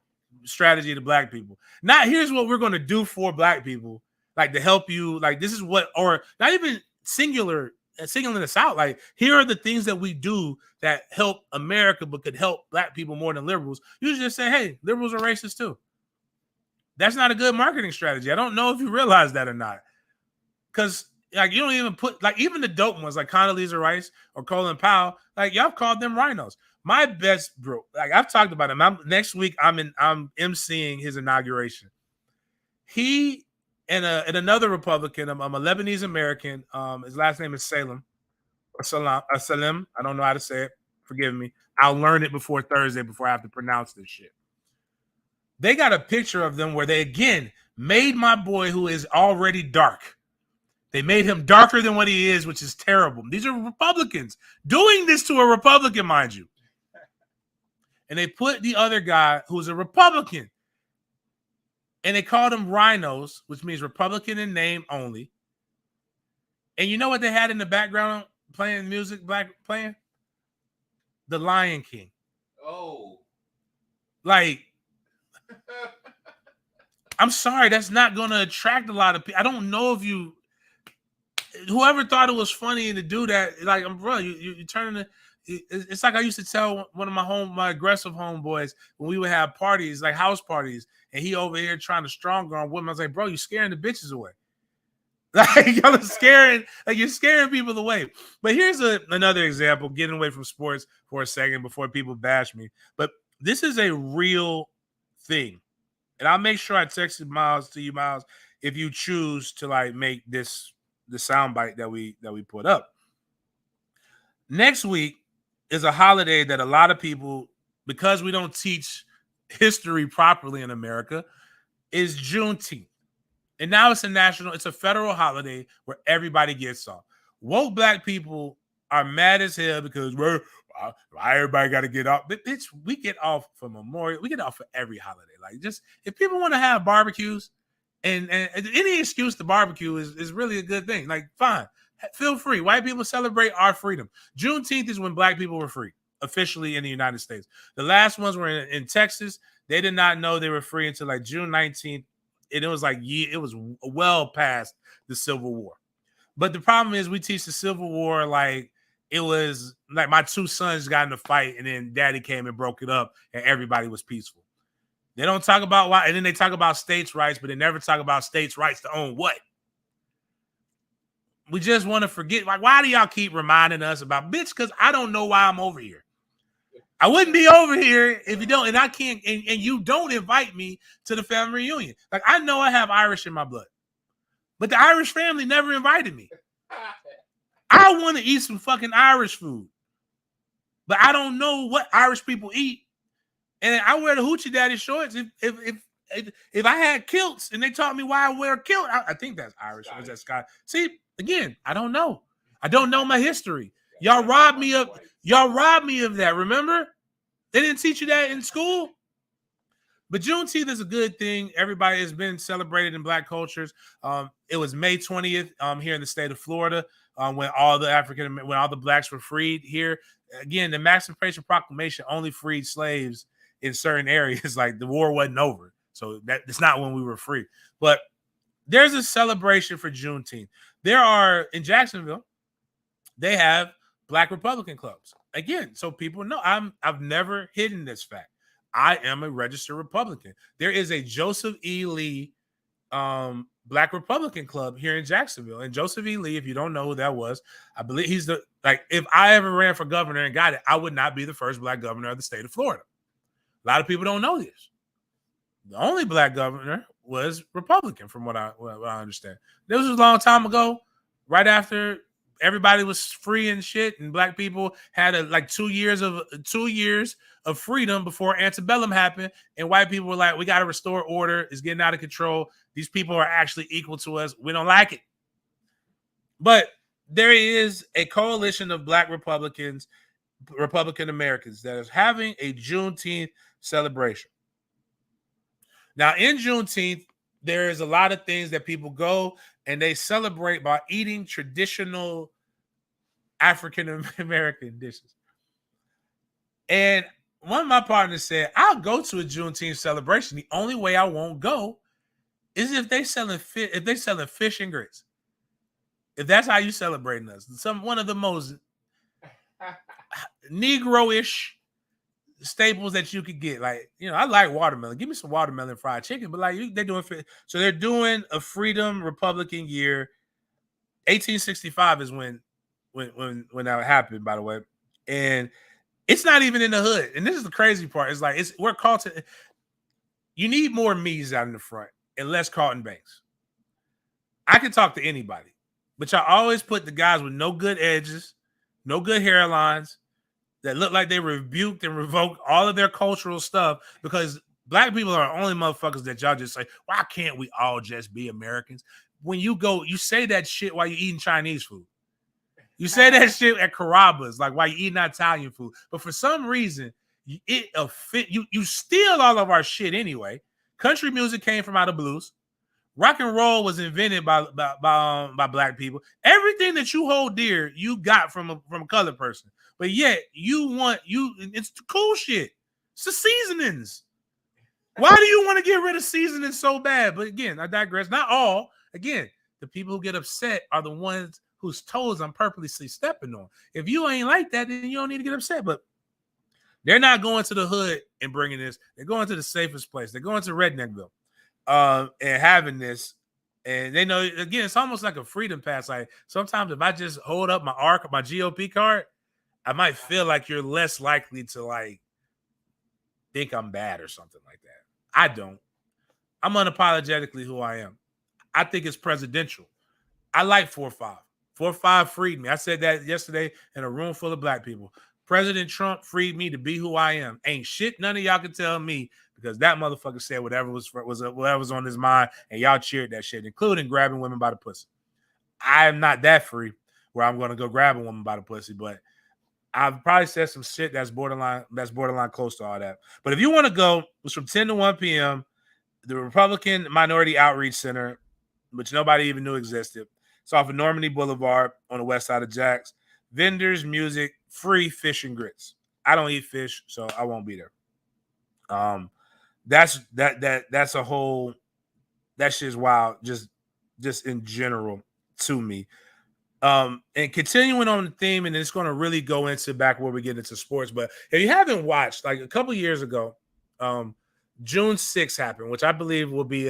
strategy to black people. Not here's what we're going to do for black people, like to help you. Like this is what, or not even singling this out. Like here are the things that we do that help America, but could help black people more than liberals. You just say, hey, liberals are racist too. That's not a good marketing strategy. I don't know if you realize that or not. Because like you don't even put like even the dope ones like Condoleezza Rice or Colin Powell, like y'all called them rhinos. My best bro, like I've talked about him. Next week I'm emceeing his inauguration. He and another Republican, I'm a Lebanese American. His last name is Salem or Salim. I don't know how to say it. Forgive me. I'll learn it before Thursday before I have to pronounce this shit. They got a picture of them where they again made my boy who is already dark. They made him darker than what he is, which is terrible. These are Republicans doing this to a Republican, mind you. And they put the other guy who's a Republican, and they called him rhinos, which means Republican in name only. And you know what they had in the background playing music, playing? The Lion King. Oh. Like, I'm sorry, that's not going to attract a lot of people. I don't know if you... Whoever thought it was funny to do that, like, bro, you turning it. It's like I used to tell one of my aggressive homeboys when we would have parties, like house parties, and he over here trying to strong arm women. I was like, bro, you scaring the bitches away. Like y'all are scaring, like you're scaring people away. But here's another example, getting away from sports for a second before people bash me. But this is a real thing, and I'll make sure I texted Miles to you, Miles, if you choose to like make this the soundbite that we put up. Next week is a holiday that a lot of people, because we don't teach history properly in America, is Juneteenth. And now it's a federal holiday where everybody gets off. Woke black people are mad as hell because why everybody got to get off. But bitch, we get off for Memorial. We get off for every holiday. Like just if people want to have barbecues, and any excuse to barbecue is really a good thing. Like, fine. Feel free. White people celebrate our freedom. Juneteenth is when black people were free, officially in the United States. The last ones were in Texas. They did not know they were free until like June 19th. And it was like, it was well past the Civil War. But the problem is we teach the Civil War like it was like my two sons got in a fight and then daddy came and broke it up and everybody was peaceful. They don't talk about why, and then they talk about states' rights, but they never talk about states' rights to own what? We just want to forget. Like, why do y'all keep reminding us about bitch? Because I don't know why I'm over here. I wouldn't be over here if you don't, and I can't, and you don't invite me to the family reunion. Like, I know I have Irish in my blood, but the Irish family never invited me. I want to eat some fucking Irish food, but I don't know what Irish people eat. And I wear the hoochie daddy shorts. If I had kilts and they taught me why I wear a kilt, I think that's Irish. Or is that Scottish? See, again, I don't know. I don't know my history. Y'all robbed me of that. Remember? They didn't teach you that in school. But Juneteenth is a good thing. Everybody has been celebrated in black cultures. It was May 20th here in the state of Florida when all the blacks were freed here. Again, the Emancipation Proclamation only freed slaves in certain areas. Like the war wasn't over. So it's not when we were free. But there's a celebration for Juneteenth. There are, in Jacksonville, they have black Republican clubs. Again, so people know I've never hidden this fact. I am a registered Republican. There is a Joseph E. Lee black Republican club here in Jacksonville. And Joseph E. Lee, if you don't know who that was, I believe he's if I ever ran for governor and got it, I would not be the first black governor of the state of Florida. A lot of people don't know this. The only black governor was Republican, from what I understand. This was a long time ago, right after everybody was free and shit, and black people had like 2 years of freedom before antebellum happened, and white people were like, we got to restore order. It's getting out of control. These people are actually equal to us. We don't like it. But there is a coalition of black Republican Americans that is having a Juneteenth celebration. Now, in Juneteenth, there is a lot of things that people go and they celebrate by eating traditional African American dishes. And one of my partners said, I'll go to a Juneteenth celebration. The only way I won't go is if they selling fish and grits. If that's how you celebrating us. One of the most Negro-ish staples that you could get. Like, I like watermelon. Give me some watermelon fried chicken. But like they're doing so they're doing a Freedom Republican year. 1865 is when that happened, by the way. And it's not even in the hood. And this is the crazy part. It's like we're called to. You need more me's out in the front and less Carlton Banks. I can talk to anybody, but y'all always put the guys with no good edges, no good hairlines, that look like they rebuked and revoked all of their cultural stuff, because black people are the only motherfuckers that y'all just say, why can't we all just be Americans? When you go, you say that shit while you're eating Chinese food. You say that shit at Carrabba's, like while you're eating Italian food. But for some reason, you steal all of our shit anyway. Country music came from out of blues. Rock and roll was invented by black people. Everything that you hold dear, you got from a colored person. But yet it's the cool shit. It's the seasonings. Why do you want to get rid of seasoning so bad? But again, I digress. Not all. Again, the people who get upset are the ones whose toes I'm purposely stepping on. If you ain't like that, then you don't need to get upset. But they're not going to the hood and bringing this. They're going to the safest place. They're going to Redneckville and having this. And they know, again, it's almost like a freedom pass. Like sometimes if I just hold up my GOP card, I might feel like you're less likely to like think I'm bad or something like that. I don't. I'm unapologetically who I am. I think it's presidential. I like 4-5. 4-5 freed me. I said that yesterday in a room full of black people. President Trump freed me to be who I am. Ain't shit none of y'all can tell me, because that motherfucker said whatever was on his mind, and y'all cheered that shit, including grabbing women by the pussy. I am not that free where I'm going to go grab a woman by the pussy, but I've probably said some shit that's borderline close to all that. But if you want to go, it's from 10 to 1 p.m. The Republican Minority Outreach Center, which nobody even knew existed. It's off of Normandy Boulevard on the west side of Jax. Vendors, music, free fish and grits. I don't eat fish, so I won't be there. That's a whole, that shit's wild, just in general to me. And continuing on the theme, and it's going to really go into back where we get into sports. But if you haven't watched, like a couple years ago, June 6th happened, which I believe will be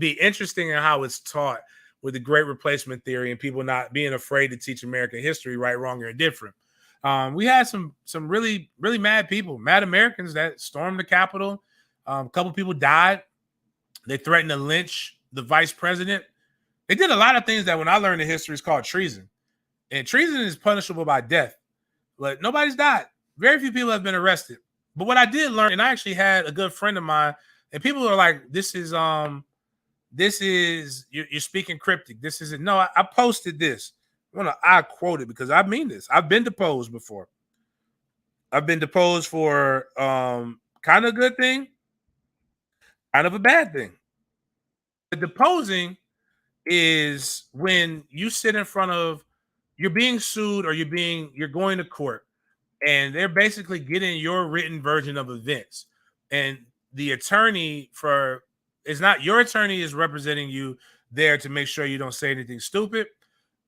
interesting in how it's taught with the Great Replacement theory and people not being afraid to teach American history, right, wrong, or indifferent. We had some really, really mad people, mad Americans that stormed the Capitol. A couple people died. They threatened to lynch the vice president. They did a lot of things that when I learned the history is called treason. And treason is punishable by death. But nobody's died. Very few people have been arrested. But what I did learn, and I actually had a good friend of mine, and people are like, you're speaking cryptic. This isn't. No, I posted this. I quote it because I mean this. I've been deposed before. I've been deposed for kind of a good thing, kind of a bad thing. The deposing is when you sit in front of, you're being sued or you're going to court, and they're basically getting your written version of events. And the attorney your attorney is representing you there to make sure you don't say anything stupid.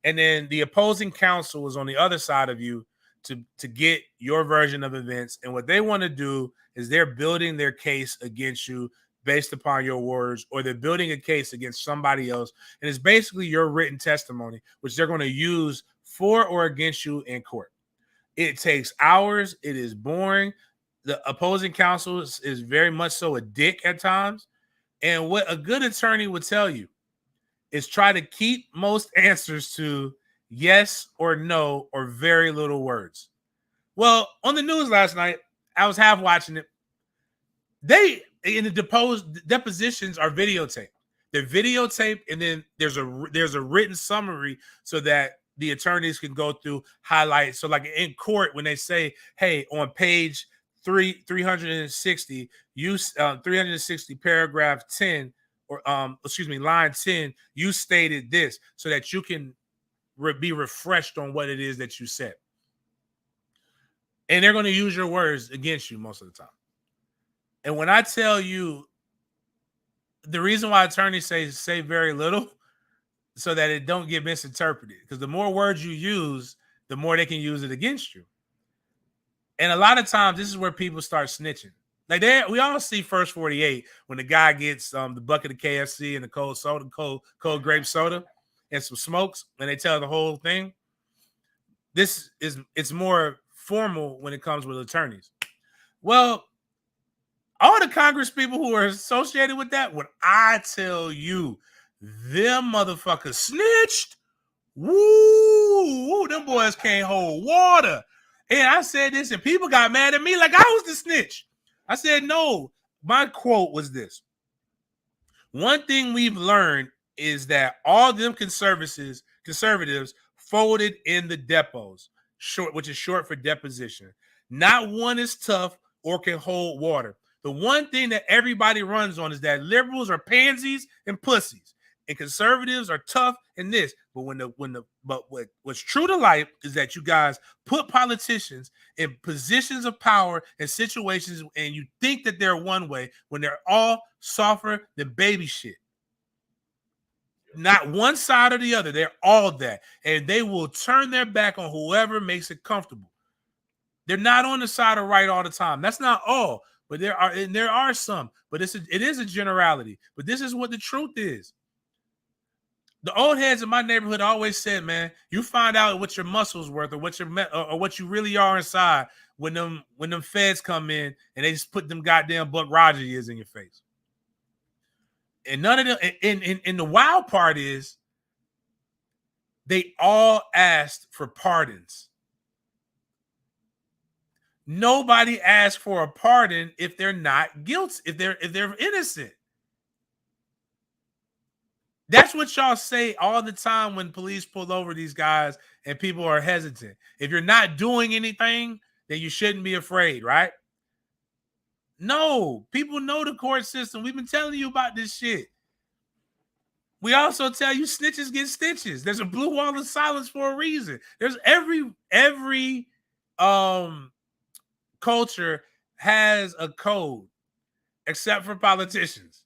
And then the opposing counsel is on the other side of you to get your version of events. And what they want to do is they're building their case against you based upon your words, or they're building a case against somebody else. And it's basically your written testimony, which they're going to use for or against you in court. It takes hours. It is boring. The opposing counsel is very much so a dick at times. And what a good attorney would tell you is try to keep most answers to Yes or no or very little words. Well, on the news last night, I was half watching it. They in the depositions are videotaped. They're videotaped, and then there's a written summary so that the attorneys can go through highlights. So, like in court, when they say, "Hey, on page 360, you 360 paragraph 10, or line 10, you stated this," so that you can be refreshed on what it is that you said. And they're going to use your words against you most of the time. And when I tell you the reason why attorneys say very little, so that it don't get misinterpreted, because the more words you use, the more they can use it against you. And a lot of times, this is where people start snitching. Like we all see First 48 when the guy gets the bucket of KFC and the cold soda, cold grape soda, and some smokes, and they tell the whole thing. It's more formal when it comes with attorneys. Well, all the Congress people who are associated with that, when I tell you, them motherfuckers snitched. Woo, them boys can't hold water. And I said this, and people got mad at me like I was the snitch. I said, no. My quote was this: one thing we've learned is that all them conservatives folded in the depots, which is short for deposition. Not one is tough or can hold water. The one thing that everybody runs on is that liberals are pansies and pussies, and conservatives are tough and this. But what's true to life is that you guys put politicians in positions of power and situations, and you think that they're one way when they're all softer than baby shit. Not one side or the other. They're all that. And they will turn their back on whoever makes it comfortable. They're not on the side of right all the time. That's not all, but there are some. But it is a generality. But this is what the truth is. The old heads in my neighborhood always said, man, you find out what your muscles worth or what you really are inside when them feds come in and they just put them goddamn Buck Roger years in your face. And none of them, and the wild part is they all asked for pardons. Nobody asked for a pardon if they're not guilty, if they're innocent. That's what y'all say all the time when police pull over these guys and people are hesitant. If you're not doing anything, then you shouldn't be afraid, right? No, people know the court system. We've been telling you about this shit. We also tell you snitches get stitches. There's a blue wall of silence for a reason. There's every culture has a code, except for politicians.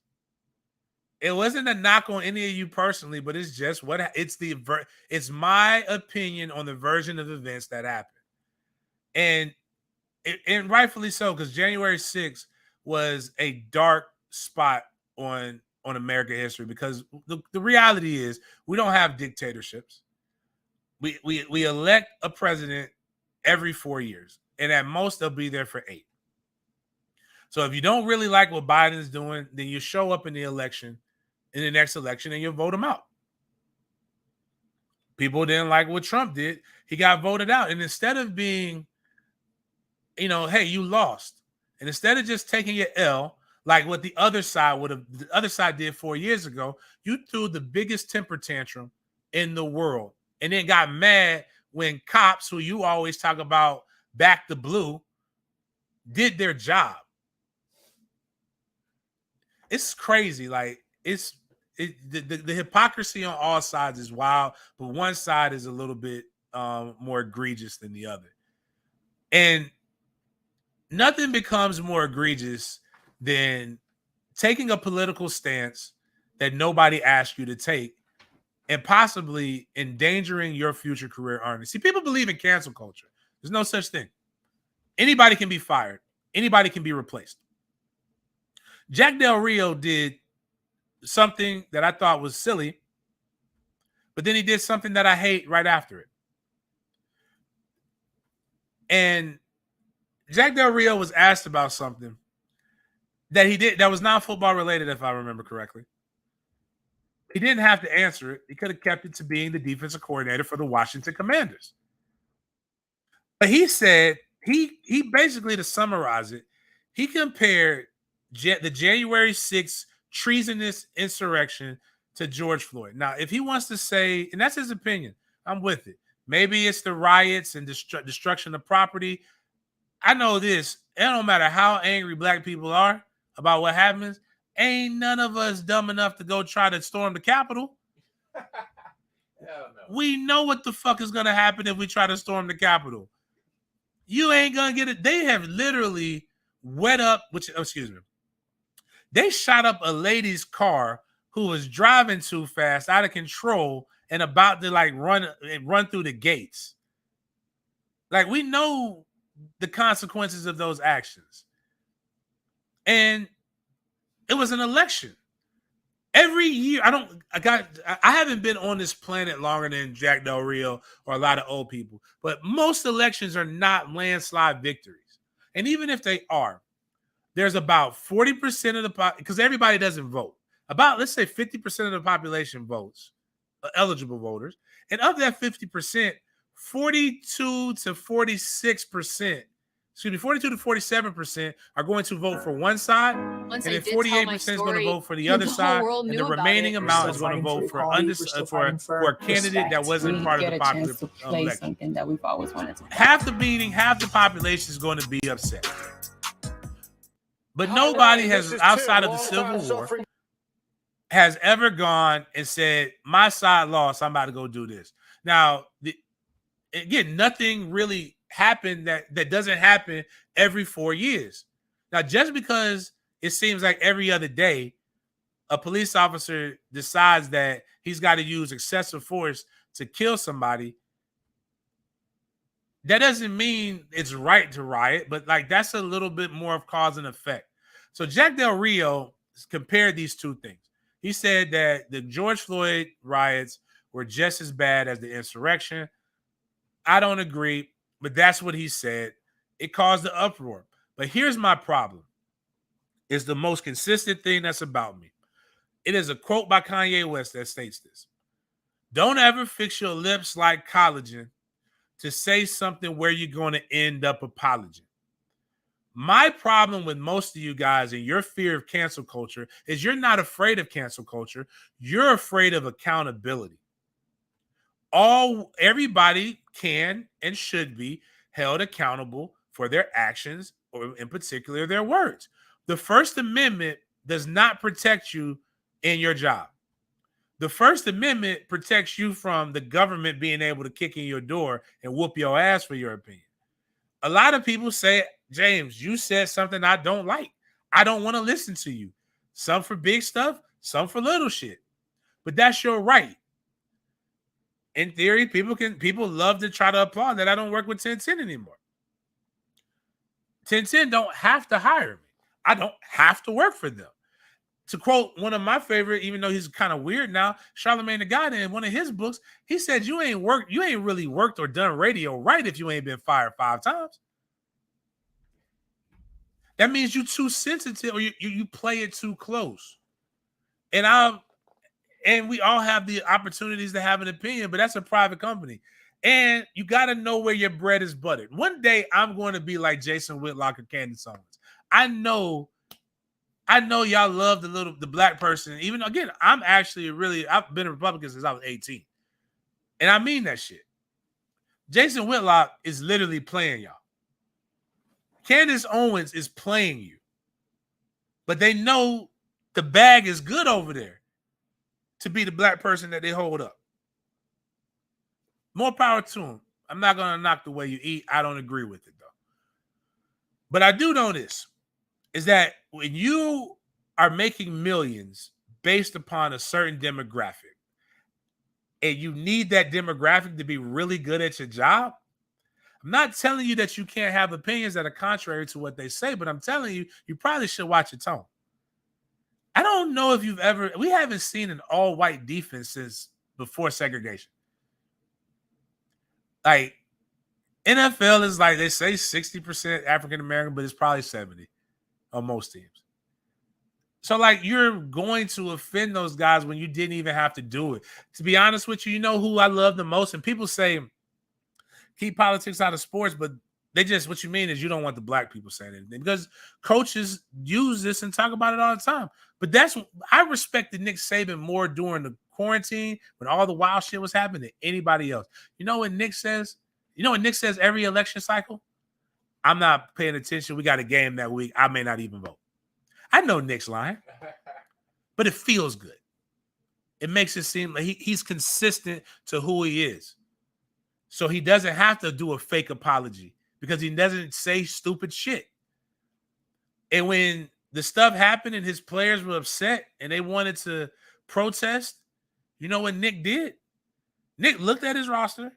It wasn't a knock on any of you personally, but it's just it's my opinion on the version of events that happened. And rightfully so, because January 6th was a dark spot on American history, because the reality is we don't have dictatorships. We elect a president every 4 years, and at most they'll be there for 8. So if you don't really like what Biden's doing, then you show up in the next election, and you vote him out. People didn't like what Trump did. He got voted out. And instead of being, hey, you lost. And instead of just taking your L, like what the other side did 4 years ago, you threw the biggest temper tantrum in the world. And then got mad when cops, who you always talk about back the blue, did their job. It's crazy. Like, the hypocrisy on all sides is wild, but one side is a little bit more egregious than the other. And nothing becomes more egregious than taking a political stance that nobody asked you to take and possibly endangering your future career earnings. See, people believe in cancel culture. There's no such thing. Anybody can be fired. Anybody can be replaced. Jack Del Rio did something that I thought was silly, but then he did something that I hate right after it. And Jack Del Rio was asked about something that he did that was not football related, if I remember correctly. He didn't have to answer it. He could have kept it to being the defensive coordinator for the Washington Commanders. But he said, he basically, to summarize it, he compared the January 6th treasonous insurrection to George Floyd. Now, if he wants to say, and that's his opinion, I'm with it. Maybe it's the riots and destruction of property. I know this. It don't matter how angry black people are about what happens. Ain't none of us dumb enough to go try to storm the Capitol. Hell no. We know what the fuck is going to happen if we try to storm the Capitol. You ain't going to get it. They have literally they shot up a lady's car who was driving too fast, out of control, and about to like run through the gates. Like, we know the consequences of those actions. And it was an election. Every year, I haven't been on this planet longer than Jack Del Rio or a lot of old people, but most elections are not landslide victories. And even if they are, there's about 40% of the because everybody doesn't vote. About, let's say, 50% of the population votes, eligible voters. And of that 50%, 42 to 47% are going to vote for one side, and then 48% is going to vote for the other side, and the remaining amount is going to vote for a candidate that wasn't part of the popular election. That we've always wanted to. Half the population is going to be upset. But nobody has, outside of the Civil War, has ever gone and said, my side lost, I'm about to go do this. Now, again, nothing really happened that doesn't happen every 4 years. Now, just because it seems like every other day a police officer decides that he's got to use excessive force to kill somebody, that doesn't mean it's right to riot, but like that's a little bit more of cause and effect. So Jack Del Rio compared these two things. He said that the George Floyd riots were just as bad as the insurrection. I don't agree, but that's what he said. It caused the uproar. But here's my problem. It's the most consistent thing that's about me. It is a quote by Kanye West that states this. Don't ever fix your lips like collagen to say something where you're going to end up apologizing. My problem with most of you guys and your fear of cancel culture is you're not afraid of cancel culture. You're afraid of accountability. Everybody can and should be held accountable for their actions, or in particular their words. The First Amendment does not protect you in your job. The First Amendment protects you from the government being able to kick in your door and whoop your ass for your opinion. A lot of people say, James, you said something I don't like. I don't want to listen to you. Some for big stuff, some for little shit. But that's your right. In theory, people love to try to applaud that I don't work with 1010 anymore. 1010 don't have to hire me. I don't have to work for them. To quote one of my favorite, even though he's kind of weird now, Charlamagne the God, in one of his books, he said, you ain't really worked or done radio right if you ain't been fired 5 times. That means you're too sensitive, or you play it too close. And we all have the opportunities to have an opinion, but that's a private company. And you got to know where your bread is buttered. One day I'm going to be like Jason Whitlock or Candace Owens. I know y'all love the black person. Even again, I've been a Republican since I was 18. And I mean that shit. Jason Whitlock is literally playing y'all. Candace Owens is playing you. But they know the bag is good over there to be the black person that they hold up. More power to them. I'm not going to knock the way you eat. I don't agree with it, though. But I do know this, is that when you are making millions based upon a certain demographic, and you need that demographic to be really good at your job, I'm not telling you that you can't have opinions that are contrary to what they say, but I'm telling you, you probably should watch your tone. I don't know if we haven't seen an all-white defense since before segregation. Like, NFL is like, they say 60% African-American, but it's probably 70 on most teams. So, like, you're going to offend those guys when you didn't even have to do it. To be honest with you, you know who I love the most? And people say, keep politics out of sports, but they just, what you mean is you don't want the black people saying anything because coaches use this and talk about it all the time. But I respected Nick Saban more during the quarantine when all the wild shit was happening than anybody else. You know what Nick says? You know what Nick says every election cycle? I'm not paying attention. We got a game that week. I may not even vote. I know Nick's lying, but it feels good. It makes it seem like he's consistent to who he is. So he doesn't have to do a fake apology because he doesn't say stupid shit. And when the stuff happened and his players were upset and they wanted to protest, you know what Nick did? Nick looked at his roster.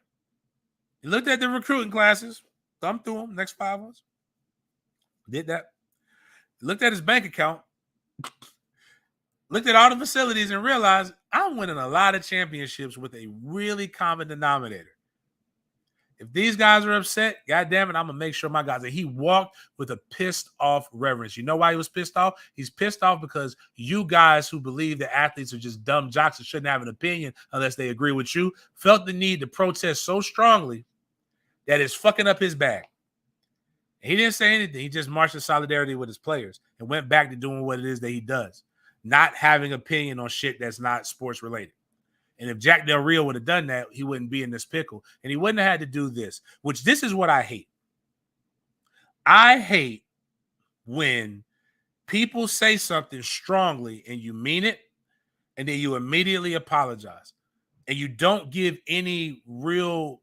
He looked at the recruiting classes, thumbed through them, next 5 months. Did that. Looked at his bank account, looked at all the facilities and realized I'm winning a lot of championships with a really common denominator. If these guys are upset, goddamn it, I'm gonna make sure my guys. And he walked with a pissed off reverence. You know why he was pissed off? He's pissed off because you guys who believe that athletes are just dumb jocks and shouldn't have an opinion unless they agree with you felt the need to protest so strongly that it's fucking up his bag. He didn't say anything. He just marched in solidarity with his players and went back to doing what it is that he does, not having opinion on shit that's not sports related. And if Jack Del Rio would have done that, he wouldn't be in this pickle. And he wouldn't have had to do this, which this is what I hate. I hate when people say something strongly and you mean it, and then you immediately apologize. And you don't give any real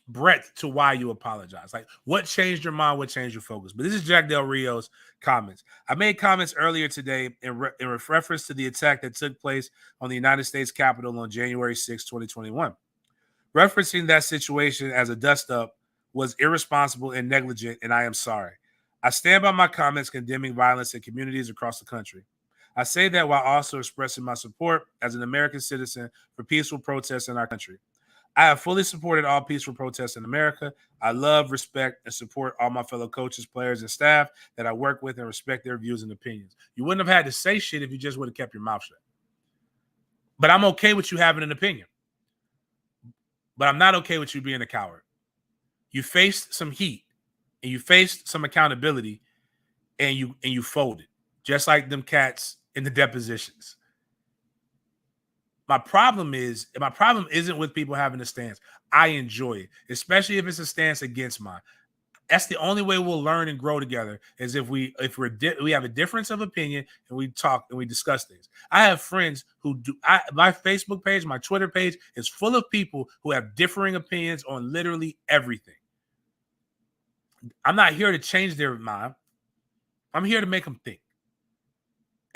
breadth to why you apologize. Like, what changed your mind? What changed your focus? But this is Jack Del Rio's comments. I made comments earlier today in reference to the attack that took place on the United States Capitol on January 6, 2021. Referencing that situation as a dust-up was irresponsible and negligent, and I am sorry. I stand by my comments condemning violence in communities across the country. I say that while also expressing my support as an American citizen for peaceful protests in our country. I have fully supported all peaceful protests in America. I love, respect, and support all my fellow coaches, players, and staff that I work with and respect their views and opinions. You wouldn't have had to say shit if you just would have kept your mouth shut. But I'm okay with you having an opinion. But I'm not okay with you being a coward. You faced some heat and you faced some accountability and you folded, just like them cats in the depositions. My problem isn't with people having a stance. I enjoy it, especially if it's a stance against mine. That's the only way we'll learn and grow together is if we have a difference of opinion and we talk and we discuss things. I have friends who do. My Facebook page, my Twitter page is full of people who have differing opinions on literally everything. I'm not here to change their mind. I'm here to make them think.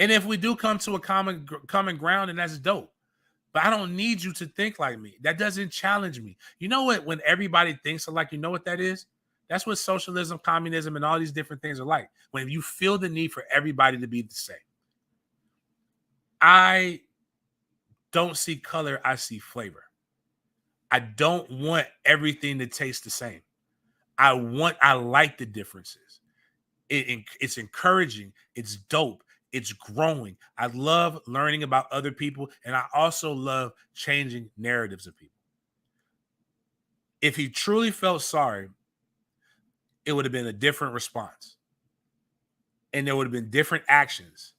And if we do come to a common ground, and that's dope. But I don't need you to think like me. That doesn't challenge me. You know what? When everybody thinks alike, you know what that is? That's what socialism, communism, and all these different things are like. When you feel the need for everybody to be the same. I don't see color. I see flavor. I don't want everything to taste the same. I like the differences. It's encouraging. It's dope. It's growing. I love learning about other people, and I also love changing narratives of people. If he truly felt sorry, it would have been a different response, and there would have been different actions.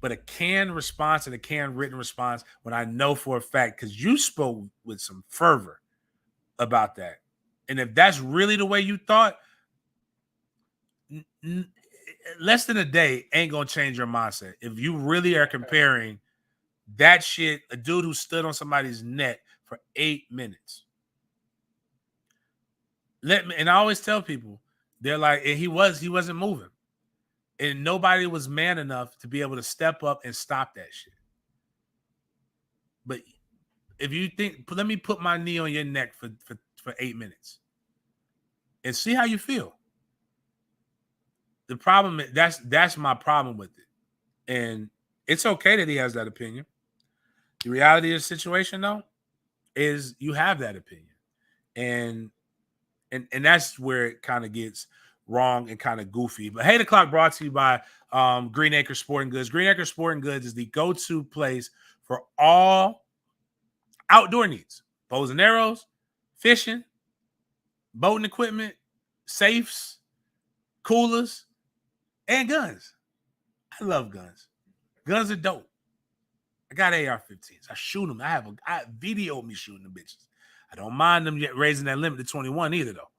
But a canned response and a canned written response, when I know for a fact, because you spoke with some fervor about that, and if that's really the way you thought, less than a day ain't gonna change your mindset. If you really are comparing that shit, a dude who stood on somebody's neck for 8 minutes. And I always tell people, they're like, and he wasn't moving. And nobody was man enough to be able to step up and stop that shit. But if you think, let me put my knee on your neck for 8 minutes and see how you feel. The problem is that's my problem with it. And it's okay that he has that opinion. The reality of the situation, though, is you have that opinion. And that's where it kind of gets wrong and kind of goofy. But Hate O'Clock brought to you by Green Acre Sporting Goods. Green Acre Sporting Goods is the go-to place for all outdoor needs. Bows and arrows, fishing, boating equipment, safes, coolers, and guns. I love guns. Guns are dope. I got AR-15s. I shoot them. I video me shooting the bitches. I don't mind them yet raising that limit to 21 either, though.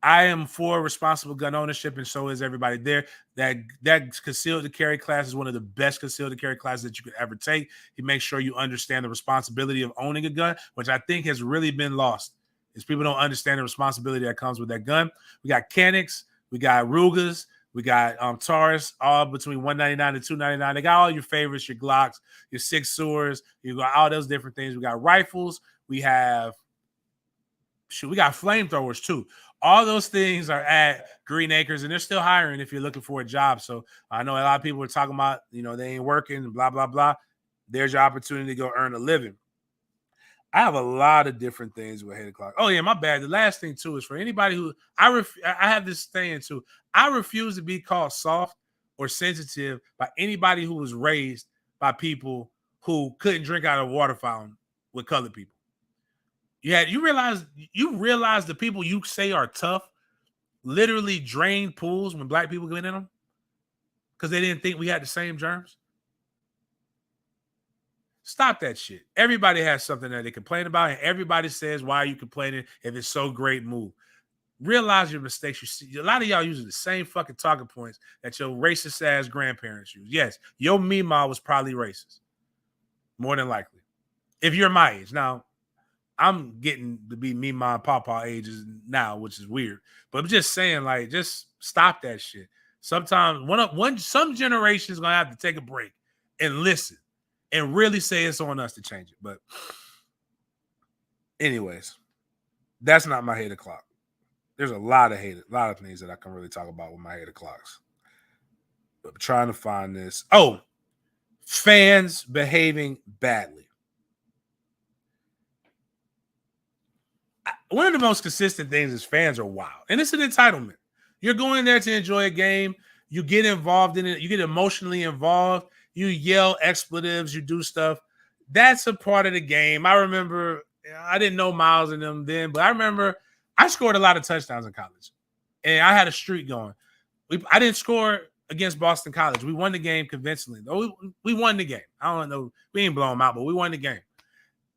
I am for responsible gun ownership, and so is everybody there. That concealed to carry class is one of the best concealed to carry classes that you could ever take. He makes sure you understand the responsibility of owning a gun, which I think has really been lost. Is people don't understand the responsibility that comes with that gun. We got Canics, we got Rugas, we got Taurus, all between $199 and $299. They got all your favorites, your Glocks, your Six Swords, you got all those different things. We got rifles, we got flamethrowers too. All those things are at Green Acres, and they're still hiring if you're looking for a job. So I know a lot of people are talking about, they ain't working and blah, blah, blah. There's your opportunity to go earn a living. I have a lot of different things with Hate O'Clock. Oh, yeah, my bad. The last thing, too, is for anybody who I have this thing, too. I refuse to be called soft or sensitive by anybody who was raised by people who couldn't drink out of a water fountain with colored people. You realize the people you say are tough literally drain pools when black people get in them because they didn't think we had the same germs. Stop that shit. Everybody has something that they complain about, and everybody says, why are you complaining if it's so great? Move. Realize your mistakes. You see, a lot of y'all using the same fucking talking points that your racist ass grandparents use. Yes, your Meemaw was probably racist. More than likely. If you're my age. Now, I'm getting to be Meemaw and Pawpaw ages now, which is weird. But I'm just saying, like, just stop that shit. Sometimes some generation is gonna have to take a break and listen and really say it's on us to change it. But anyways, that's not my Hate O'Clock. There's a lot of things that I can really talk about with my Hate O'Clocks. But I'm trying to find this. Oh, fans behaving badly. One of the most consistent things is fans are wild. And it's an entitlement. You're going there to enjoy a game. You get involved in it. You get emotionally involved. You yell expletives. You do stuff. That's a part of the game. I remember, I didn't know Miles and them then, but I remember I scored a lot of touchdowns in college. And I had a streak going. I didn't score against Boston College. We won the game convincingly. We won the game. I don't know. We ain't blow them out, but we won the game.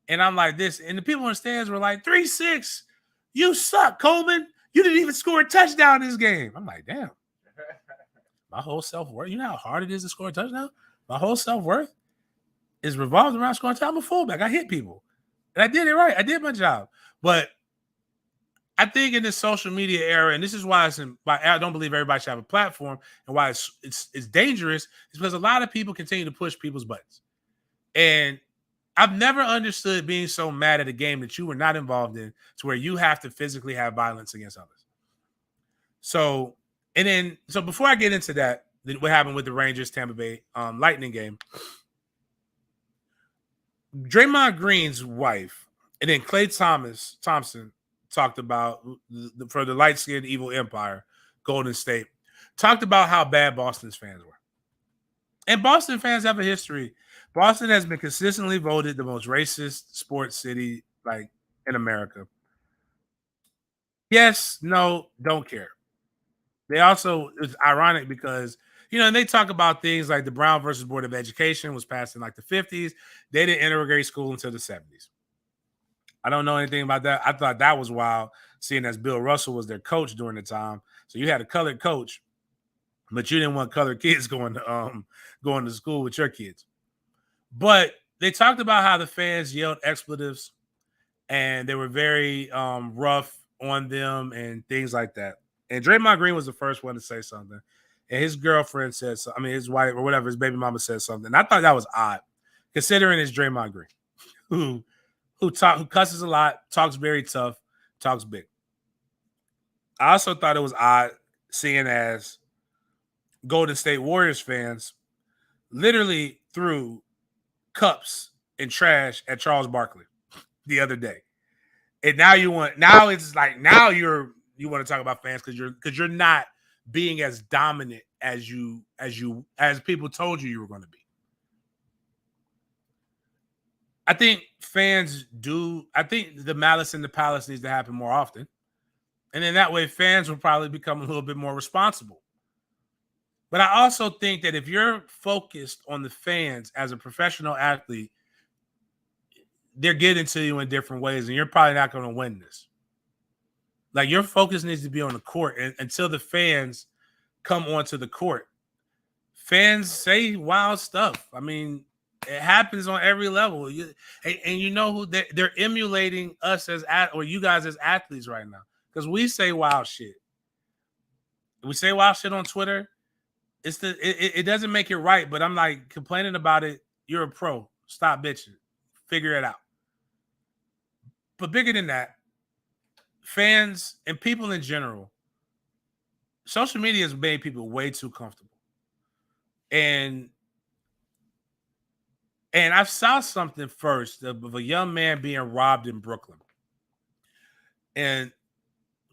And I'm like this. And the people in the stands were like, 3-6. You suck, Coleman. You didn't even score a touchdown in this game. I'm like, damn. My whole self-worth. You know how hard it is to score a touchdown? My whole self-worth is revolved around scoring a touchdown. I'm a fullback. I hit people. And I did it right. I did my job. But I think in this social media era, and this is why I don't believe everybody should have a platform, and why it's dangerous, is because a lot of people continue to push people's buttons. And I've never understood being so mad at a game that you were not involved in to where you have to physically have violence against others. So before I get into that, what happened with the Rangers Tampa Bay Lightning game, Draymond Green's wife, and then Klay Thompson talked about for the light-skinned evil empire, Golden State, talked about how bad Boston's fans were. And Boston fans have a history. Boston has been consistently voted the most racist sports city in America. Yes, no, don't care. It's ironic because, and they talk about things like the Brown versus Board of Education was passed in the 50s. They didn't integrate school until the 70s. I don't know anything about that. I thought that was wild, seeing as Bill Russell was their coach during the time. So you had a colored coach, but you didn't want colored kids going to school with your kids. But they talked about how the fans yelled expletives and they were very rough on them and things like that. And Draymond Green was the first one to say something. And his girlfriend said something. I mean, his wife or whatever, his baby mama said something. And I thought that was odd, considering it's Draymond Green, who cusses a lot, talks very tough, talks big. I also thought it was odd seeing as Golden State Warriors fans literally threw cups and trash at Charles Barkley the other day. And now you're you want to talk about fans because you're not being as dominant as people told you were going to be. I think fans do. I think the malice in the palace needs to happen more often. And then that way fans will probably become a little bit more responsible. But I also think that if you're focused on the fans as a professional athlete, they're getting to you in different ways, and you're probably not going to win this. Like, your focus needs to be on the court until the fans come onto the court. Fans say wild stuff. I mean, it happens on every level. And you know who they're emulating us or you guys as athletes right now, because we say wild shit. We say wild shit on Twitter. It doesn't make it right, but I'm like, complaining about it. You're a pro. Stop bitching. Figure it out. But bigger than that, fans and people in general, social media has made people way too comfortable. And I saw something first of a young man being robbed in Brooklyn. And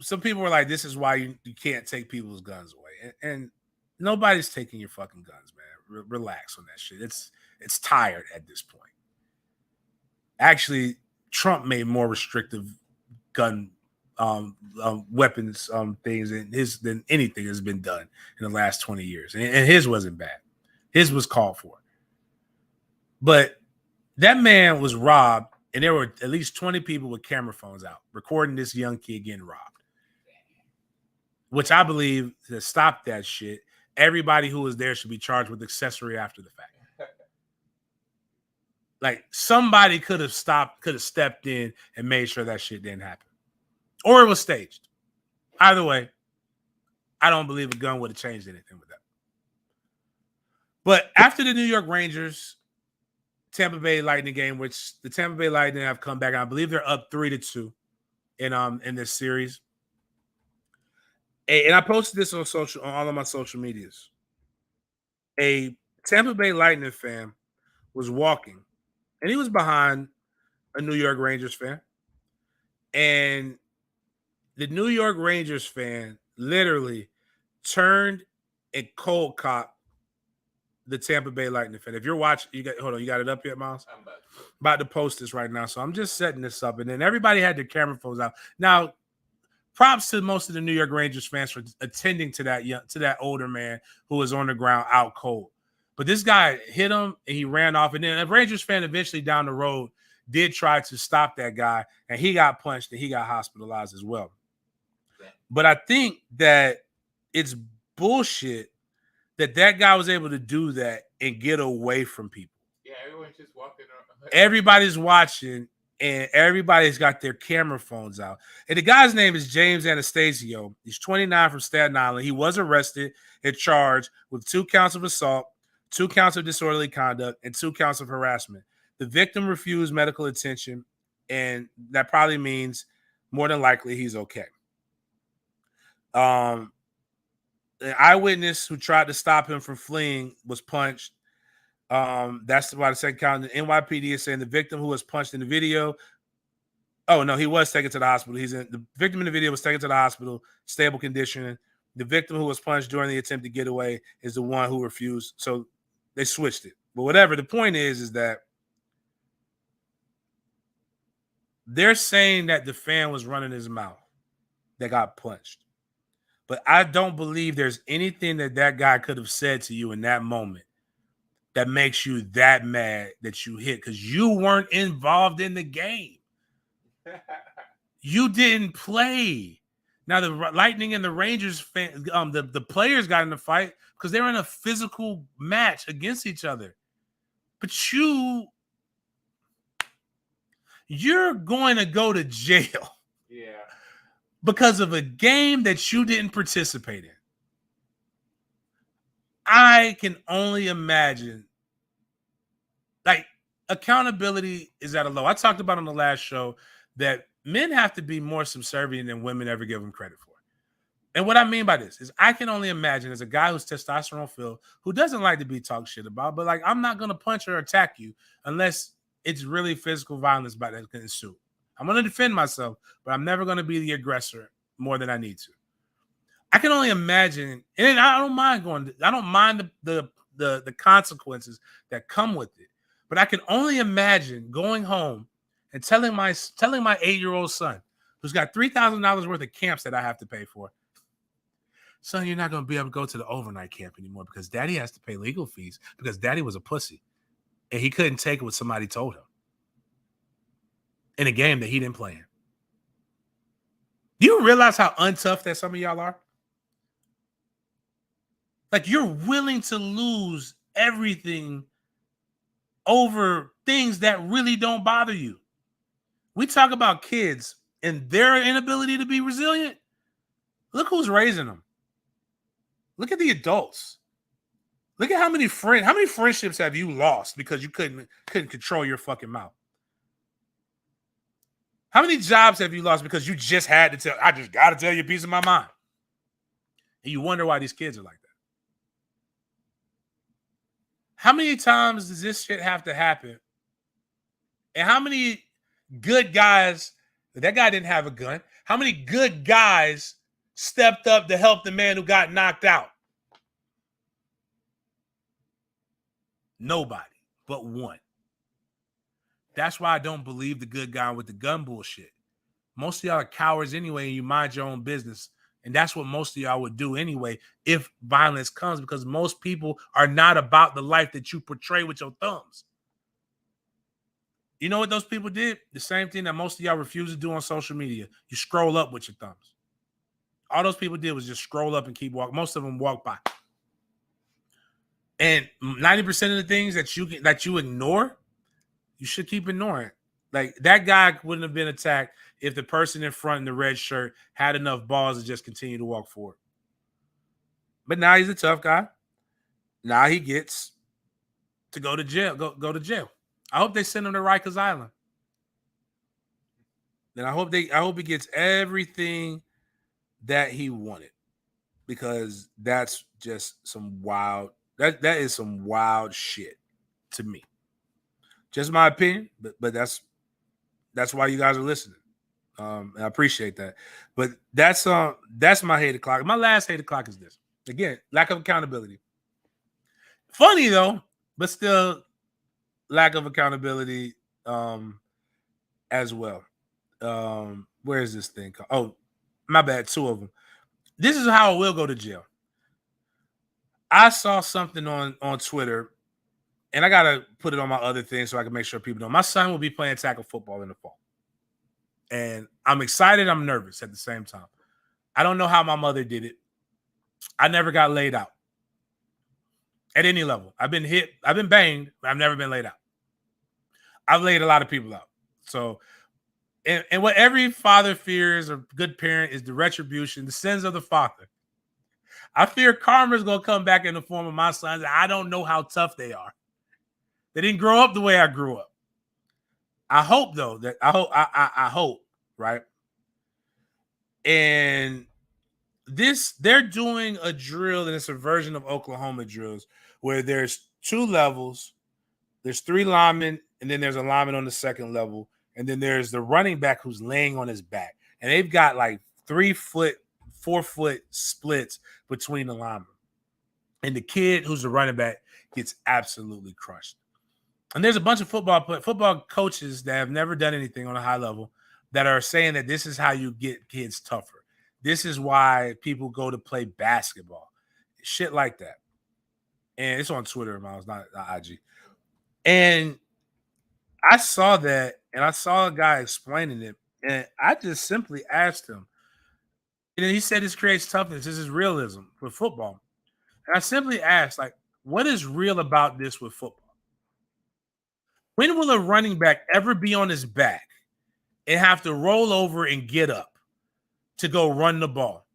some people were like, this is why you can't take people's guns away. And nobody's taking your fucking guns, man. Relax on that shit. It's tired at this point. Actually, Trump made more restrictive gun weapons things than anything has been done in the last 20 years. And his wasn't bad. His was called for. But that man was robbed, and there were at least 20 people with camera phones out recording this young kid getting robbed. Which I believe, to stop that shit, everybody who was there should be charged with accessory after the fact. Like, somebody could have stepped in and made sure that shit didn't happen. Or it was staged. Either way, I don't believe a gun would have changed anything with that. But after the New York Rangers Tampa Bay Lightning game, which the Tampa Bay Lightning have come back, I believe they're up 3-2 in this series. And I posted this on all of my social medias. A Tampa Bay Lightning fan was walking, and he was behind a New York Rangers fan. And the New York Rangers fan literally turned and cold cocked the Tampa Bay Lightning fan. If you're watching, you got it up yet, Miles? I'm about to post this right now. So I'm just setting this up. And then everybody had their camera phones out. Now, props to most of the New York Rangers fans for attending to that older man who was on the ground out cold. But this guy hit him and he ran off. And then a Rangers fan eventually down the road did try to stop that guy, and he got punched and he got hospitalized as well. Yeah. But I think that it's bullshit that guy was able to do that and get away from people. Yeah, everyone's just walking around. Everybody's watching, and everybody's got their camera phones out. And the guy's name is James Anastasio. He's 29 from Staten Island. He was arrested and charged with 2 counts of assault, 2 counts of disorderly conduct, and 2 counts of harassment. The victim refused medical attention, and that probably means more than likely he's okay. An eyewitness who tried to stop him from fleeing was punched. That's why the second count. The NYPD is saying the victim who was punched in the video. Oh no, he was taken to the hospital. The victim in the video was taken to the hospital, stable condition. The victim who was punched during the attempt to get away is the one who refused. So they switched it. But whatever. The point is that they're saying that the fan was running his mouth that got punched. But I don't believe there's anything that guy could have said to you in that moment that makes you that mad that you hit, because you weren't involved in the game. You didn't play. Now, the Lightning and the Rangers the players got in the fight because they were in a physical match against each other. But you're going to go to jail. Yeah. Because of a game that you didn't participate in. I can only imagine. Like, accountability is at a low. I talked about on the last show that men have to be more subservient than women ever give them credit for. And what I mean by this is I can only imagine, as a guy who's testosterone filled, who doesn't like to be talked shit about, but like, I'm not going to punch or attack you unless it's really physical violence that can ensue. I'm going to defend myself, but I'm never going to be the aggressor more than I need to. I can only imagine, and I don't mind going. I don't mind the consequences that come with it. But I can only imagine going home and telling my 8-year-old son, who's got $3,000 worth of camps that I have to pay for, son, you're not going to be able to go to the overnight camp anymore because daddy has to pay legal fees because daddy was a pussy and he couldn't take what somebody told him in a game that he didn't play in. Do you realize how untough that some of y'all are? Like, you're willing to lose everything over things that really don't bother you. We talk about kids and their inability to be resilient. Look who's raising them. Look at the adults. Look at how many friendships have you lost because you couldn't control your fucking mouth? How many jobs have you lost because you just had to I just got to tell you a piece of my mind? And you wonder why these kids are like that. How many times does this shit have to happen? And how many good guys, that guy didn't have a gun, how many good guys stepped up to help the man who got knocked out? Nobody but one. That's why I don't believe the good guy with the gun bullshit. Most of y'all are cowards anyway, and you mind your own business. And that's what most of y'all would do anyway if violence comes, because most people are not about the life that you portray with your thumbs. You know what those people did? The same thing that most of y'all refuse to do on social media. You scroll up with your thumbs. All those people did was just scroll up and keep walking. Most of them walk by. And 90% of the things that you ignore, you should keep ignoring. Like, that guy wouldn't have been attacked if the person in front in the red shirt had enough balls to just continue to walk forward. But now he's a tough guy. Now he gets to go to jail. Go to jail. I hope they send him to Rikers Island. And I hope he gets everything that he wanted, because that's just some wild. That is some wild shit to me. Just my opinion, but that's why you guys are listening. And I appreciate that. But that's my hate o'clock. My last hate o'clock is this. Again, lack of accountability. Funny though, but still lack of accountability as well. Where is this thing called? Oh, my bad, 2 of them. This is how I will go to jail. I saw something on Twitter, and I gotta put it on my other thing so I can make sure people know. My son will be playing tackle football in the fall. And I'm excited, I'm nervous at the same time. I don't know how my mother did it. I never got laid out at any level. I've been hit, I've been banged, but I've never been laid out. I've laid a lot of people out. So, and what every father fears, or good parent, is the retribution, the sins of the father. I fear karma is going to come back in the form of my sons. I don't know how tough they are. They didn't grow up the way I grew up. I hope, though, I hope, right? And they're doing a drill, and it's a version of Oklahoma drills where there's 2 levels. There's 3 linemen, and then there's a lineman on the second level. And then there's the running back who's laying on his back. And they've got like 3-foot, 4-foot splits between the linemen. And the kid who's the running back gets absolutely crushed. And there's a bunch of football coaches that have never done anything on a high level that are saying that this is how you get kids tougher. This is why people go to play basketball. Shit like that. And it's on Twitter, Miles, not IG. And I saw that, and I saw a guy explaining it, and I just simply asked him. And he said this creates toughness. This is realism with football. And I simply asked, like, what is real about this with football? When will a running back ever be on his back and have to roll over and get up to go run the ball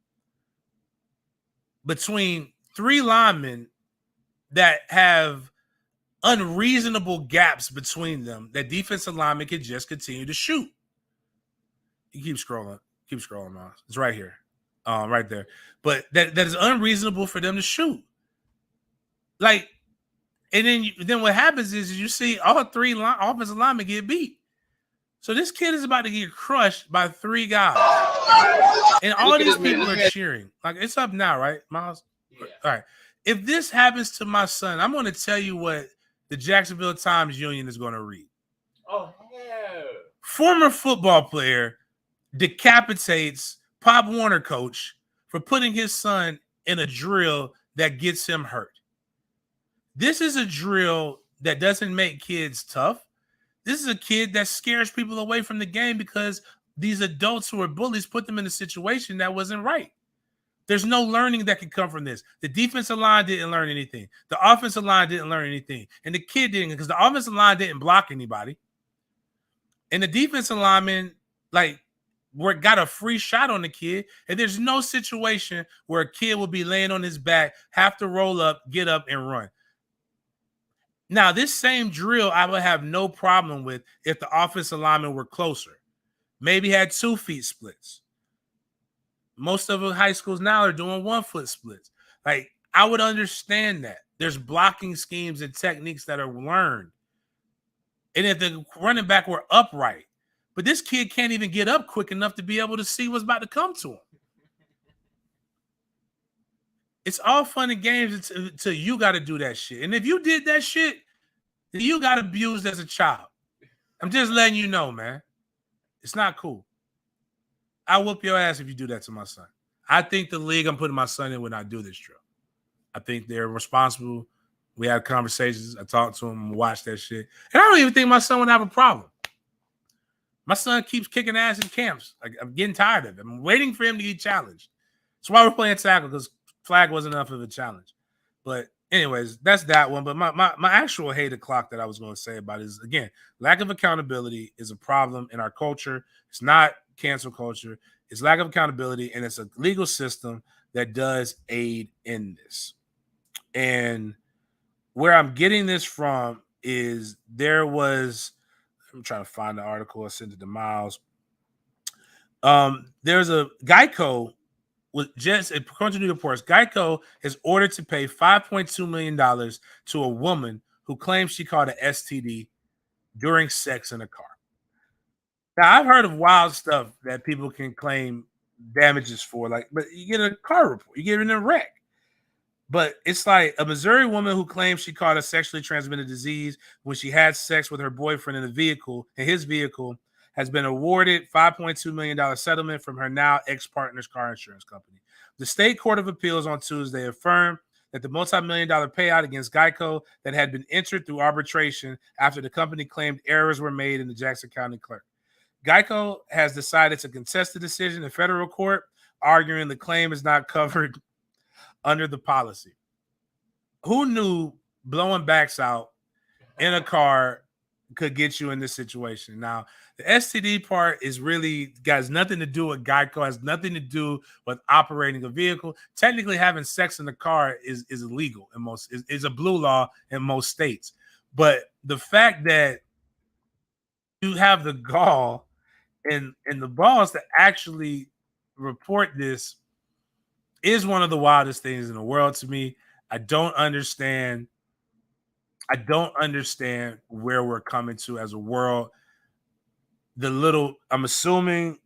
between 3 linemen that have unreasonable gaps between them that defensive linemen can just continue to shoot? You keep scrolling, Miles. It's right here, right there. But that is unreasonable for them to shoot. Like, and then what happens is you see all 3 offensive linemen get beat. So this kid is about to get crushed by 3 guys. And all these people are cheering. Like, it's up now, right, Miles? Yeah. All right. If this happens to my son, I'm going to tell you what the Jacksonville Times Union is going to read. Oh, hell. Former football player decapitates Pop Warner coach for putting his son in a drill that gets him hurt. This is a drill that doesn't make kids tough. This is a kid that scares people away from the game because these adults who are bullies put them in a situation that wasn't right. There's no learning that can come from this. The defensive line didn't learn anything. The offensive line didn't learn anything. And the kid didn't, because the offensive line didn't block anybody. And the defensive lineman, got a free shot on the kid. And there's no situation where a kid will be laying on his back, have to roll up, get up, and run. Now, this same drill I would have no problem with if the offensive linemen were closer. Maybe had 2 feet splits. Most of the high schools now are doing 1 foot splits. Like, I would understand that. There's blocking schemes and techniques that are learned. And if the running back were upright, but this kid can't even get up quick enough to be able to see what's about to come to him. It's all fun and games until you got to do that shit. And if you did that shit, you got abused as a child. I'm just letting you know, man. It's not cool. I'll whoop your ass if you do that to my son. I think the league I'm putting my son in would not do this drill. I think they're responsible. We had conversations. I talked to him and watched that shit. And I don't even think my son would have a problem. My son keeps kicking ass in camps. Like, I'm getting tired of it. I'm waiting for him to get challenged. That's why we're playing tackle, because flag wasn't enough of a challenge. But anyways, that's that one. But my actual hated clock that I was going to say about it is, again, lack of accountability is a problem in our culture. It's not cancel culture. It's lack of accountability, and it's a legal system that does aid in this. And where I'm getting this from is I'm trying to find the article I sent it to Miles. There's a Geico according to New reports, Geico is ordered to pay $5.2 million to a woman who claims she caught an STD during sex in a car. Now, I've heard of wild stuff that people can claim damages for, but you get a car report, you get in a wreck. But it's like a Missouri woman who claims she caught a sexually transmitted disease when she had sex with her boyfriend in his vehicle, has been awarded $5.2 million settlement from her now ex-partner's car insurance company. The State Court of Appeals on Tuesday affirmed that the multi-million-dollar payout against Geico that had been entered through arbitration after the company claimed errors were made in the Jackson County clerk. Geico has decided to contest the decision in federal court, arguing the claim is not covered under the policy. Who knew blowing backs out in a car could get you in this situation? Now, the STD part has nothing to do with Geico, has nothing to do with operating a vehicle. Technically, having sex in the car is illegal is a blue law in most states. But the fact that you have the gall and the balls to actually report this is one of the wildest things in the world to me. I don't understand where we're coming to as a world. I'm assuming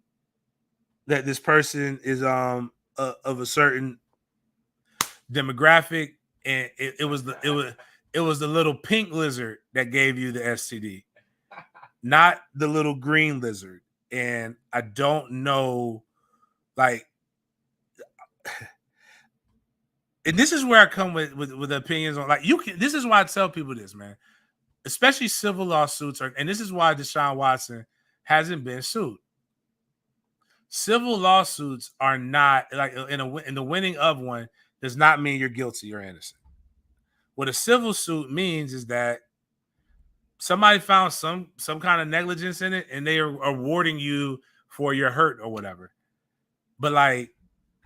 that this person is of a certain demographic, and it was the little pink lizard that gave you the STD, not the little green lizard. And I don't know, and this is where I come with opinions on, this is why I tell people this, man, especially civil lawsuits, and this is why Deshaun Watson hasn't been sued. Civil lawsuits are not, in the winning of one does not mean you're guilty or innocent. What a civil suit means is that somebody found some kind of negligence in it, and they are awarding you for your hurt or whatever. But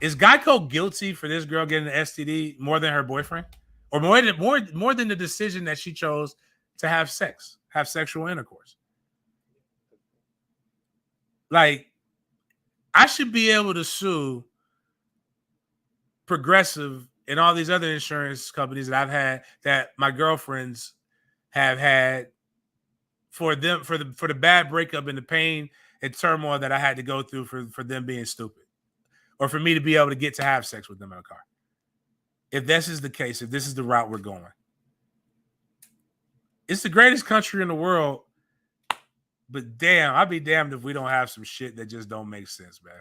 is Geico guilty for this girl getting an STD more than her boyfriend, or more than the decision that she chose to have sexual intercourse? I should be able to sue Progressive and all these other insurance companies that I've had, that my girlfriends have had for the bad breakup and the pain and turmoil that I had to go through for them being stupid, or for me to be able to get to have sex with them in a car. If this is the case, if this is the route we're going, it's the greatest country in the world. But damn, I'd be damned if we don't have some shit that just don't make sense, man.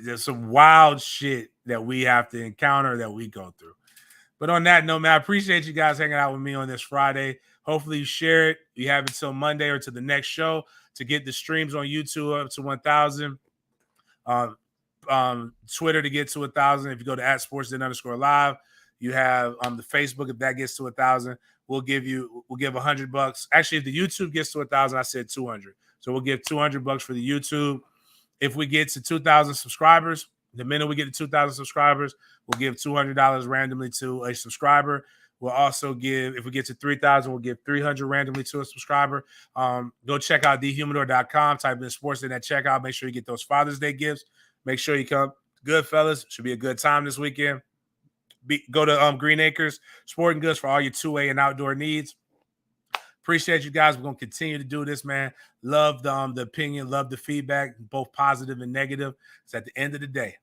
There's some wild shit that we have to encounter, that we go through. But on that note, man, I appreciate you guys hanging out with me on this Friday. Hopefully you share it. You have until Monday or to the next show to get the streams on YouTube up to 1,000. Twitter to get to 1,000. If you go to @sportsden_live, you have the Facebook. If that gets to 1,000, we'll give $100. Actually, if the YouTube gets to 1,000, I said 200. So we'll give $200 for the YouTube. If we get to 2,000 subscribers, the minute we get to 2,000 subscribers, we'll give $200 randomly to a subscriber. We'll also give, if we get to 3,000, we'll give $300 randomly to a subscriber. Go check out thehumidor.com. Type in sports in at checkout. Make sure you get those Father's Day gifts. Make sure you come. Good, fellas. Should be a good time this weekend. Go to Green Acres Sporting Goods for all your 2A and outdoor needs. Appreciate you guys. We're going to continue to do this, man. Love the opinion, love the feedback, both positive and negative. It's at the end of the day,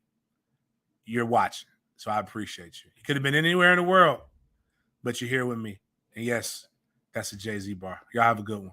you're watching. So I appreciate you. You could have been anywhere in the world, but you're here with me. And yes, that's a Jay-Z bar. Y'all have a good one.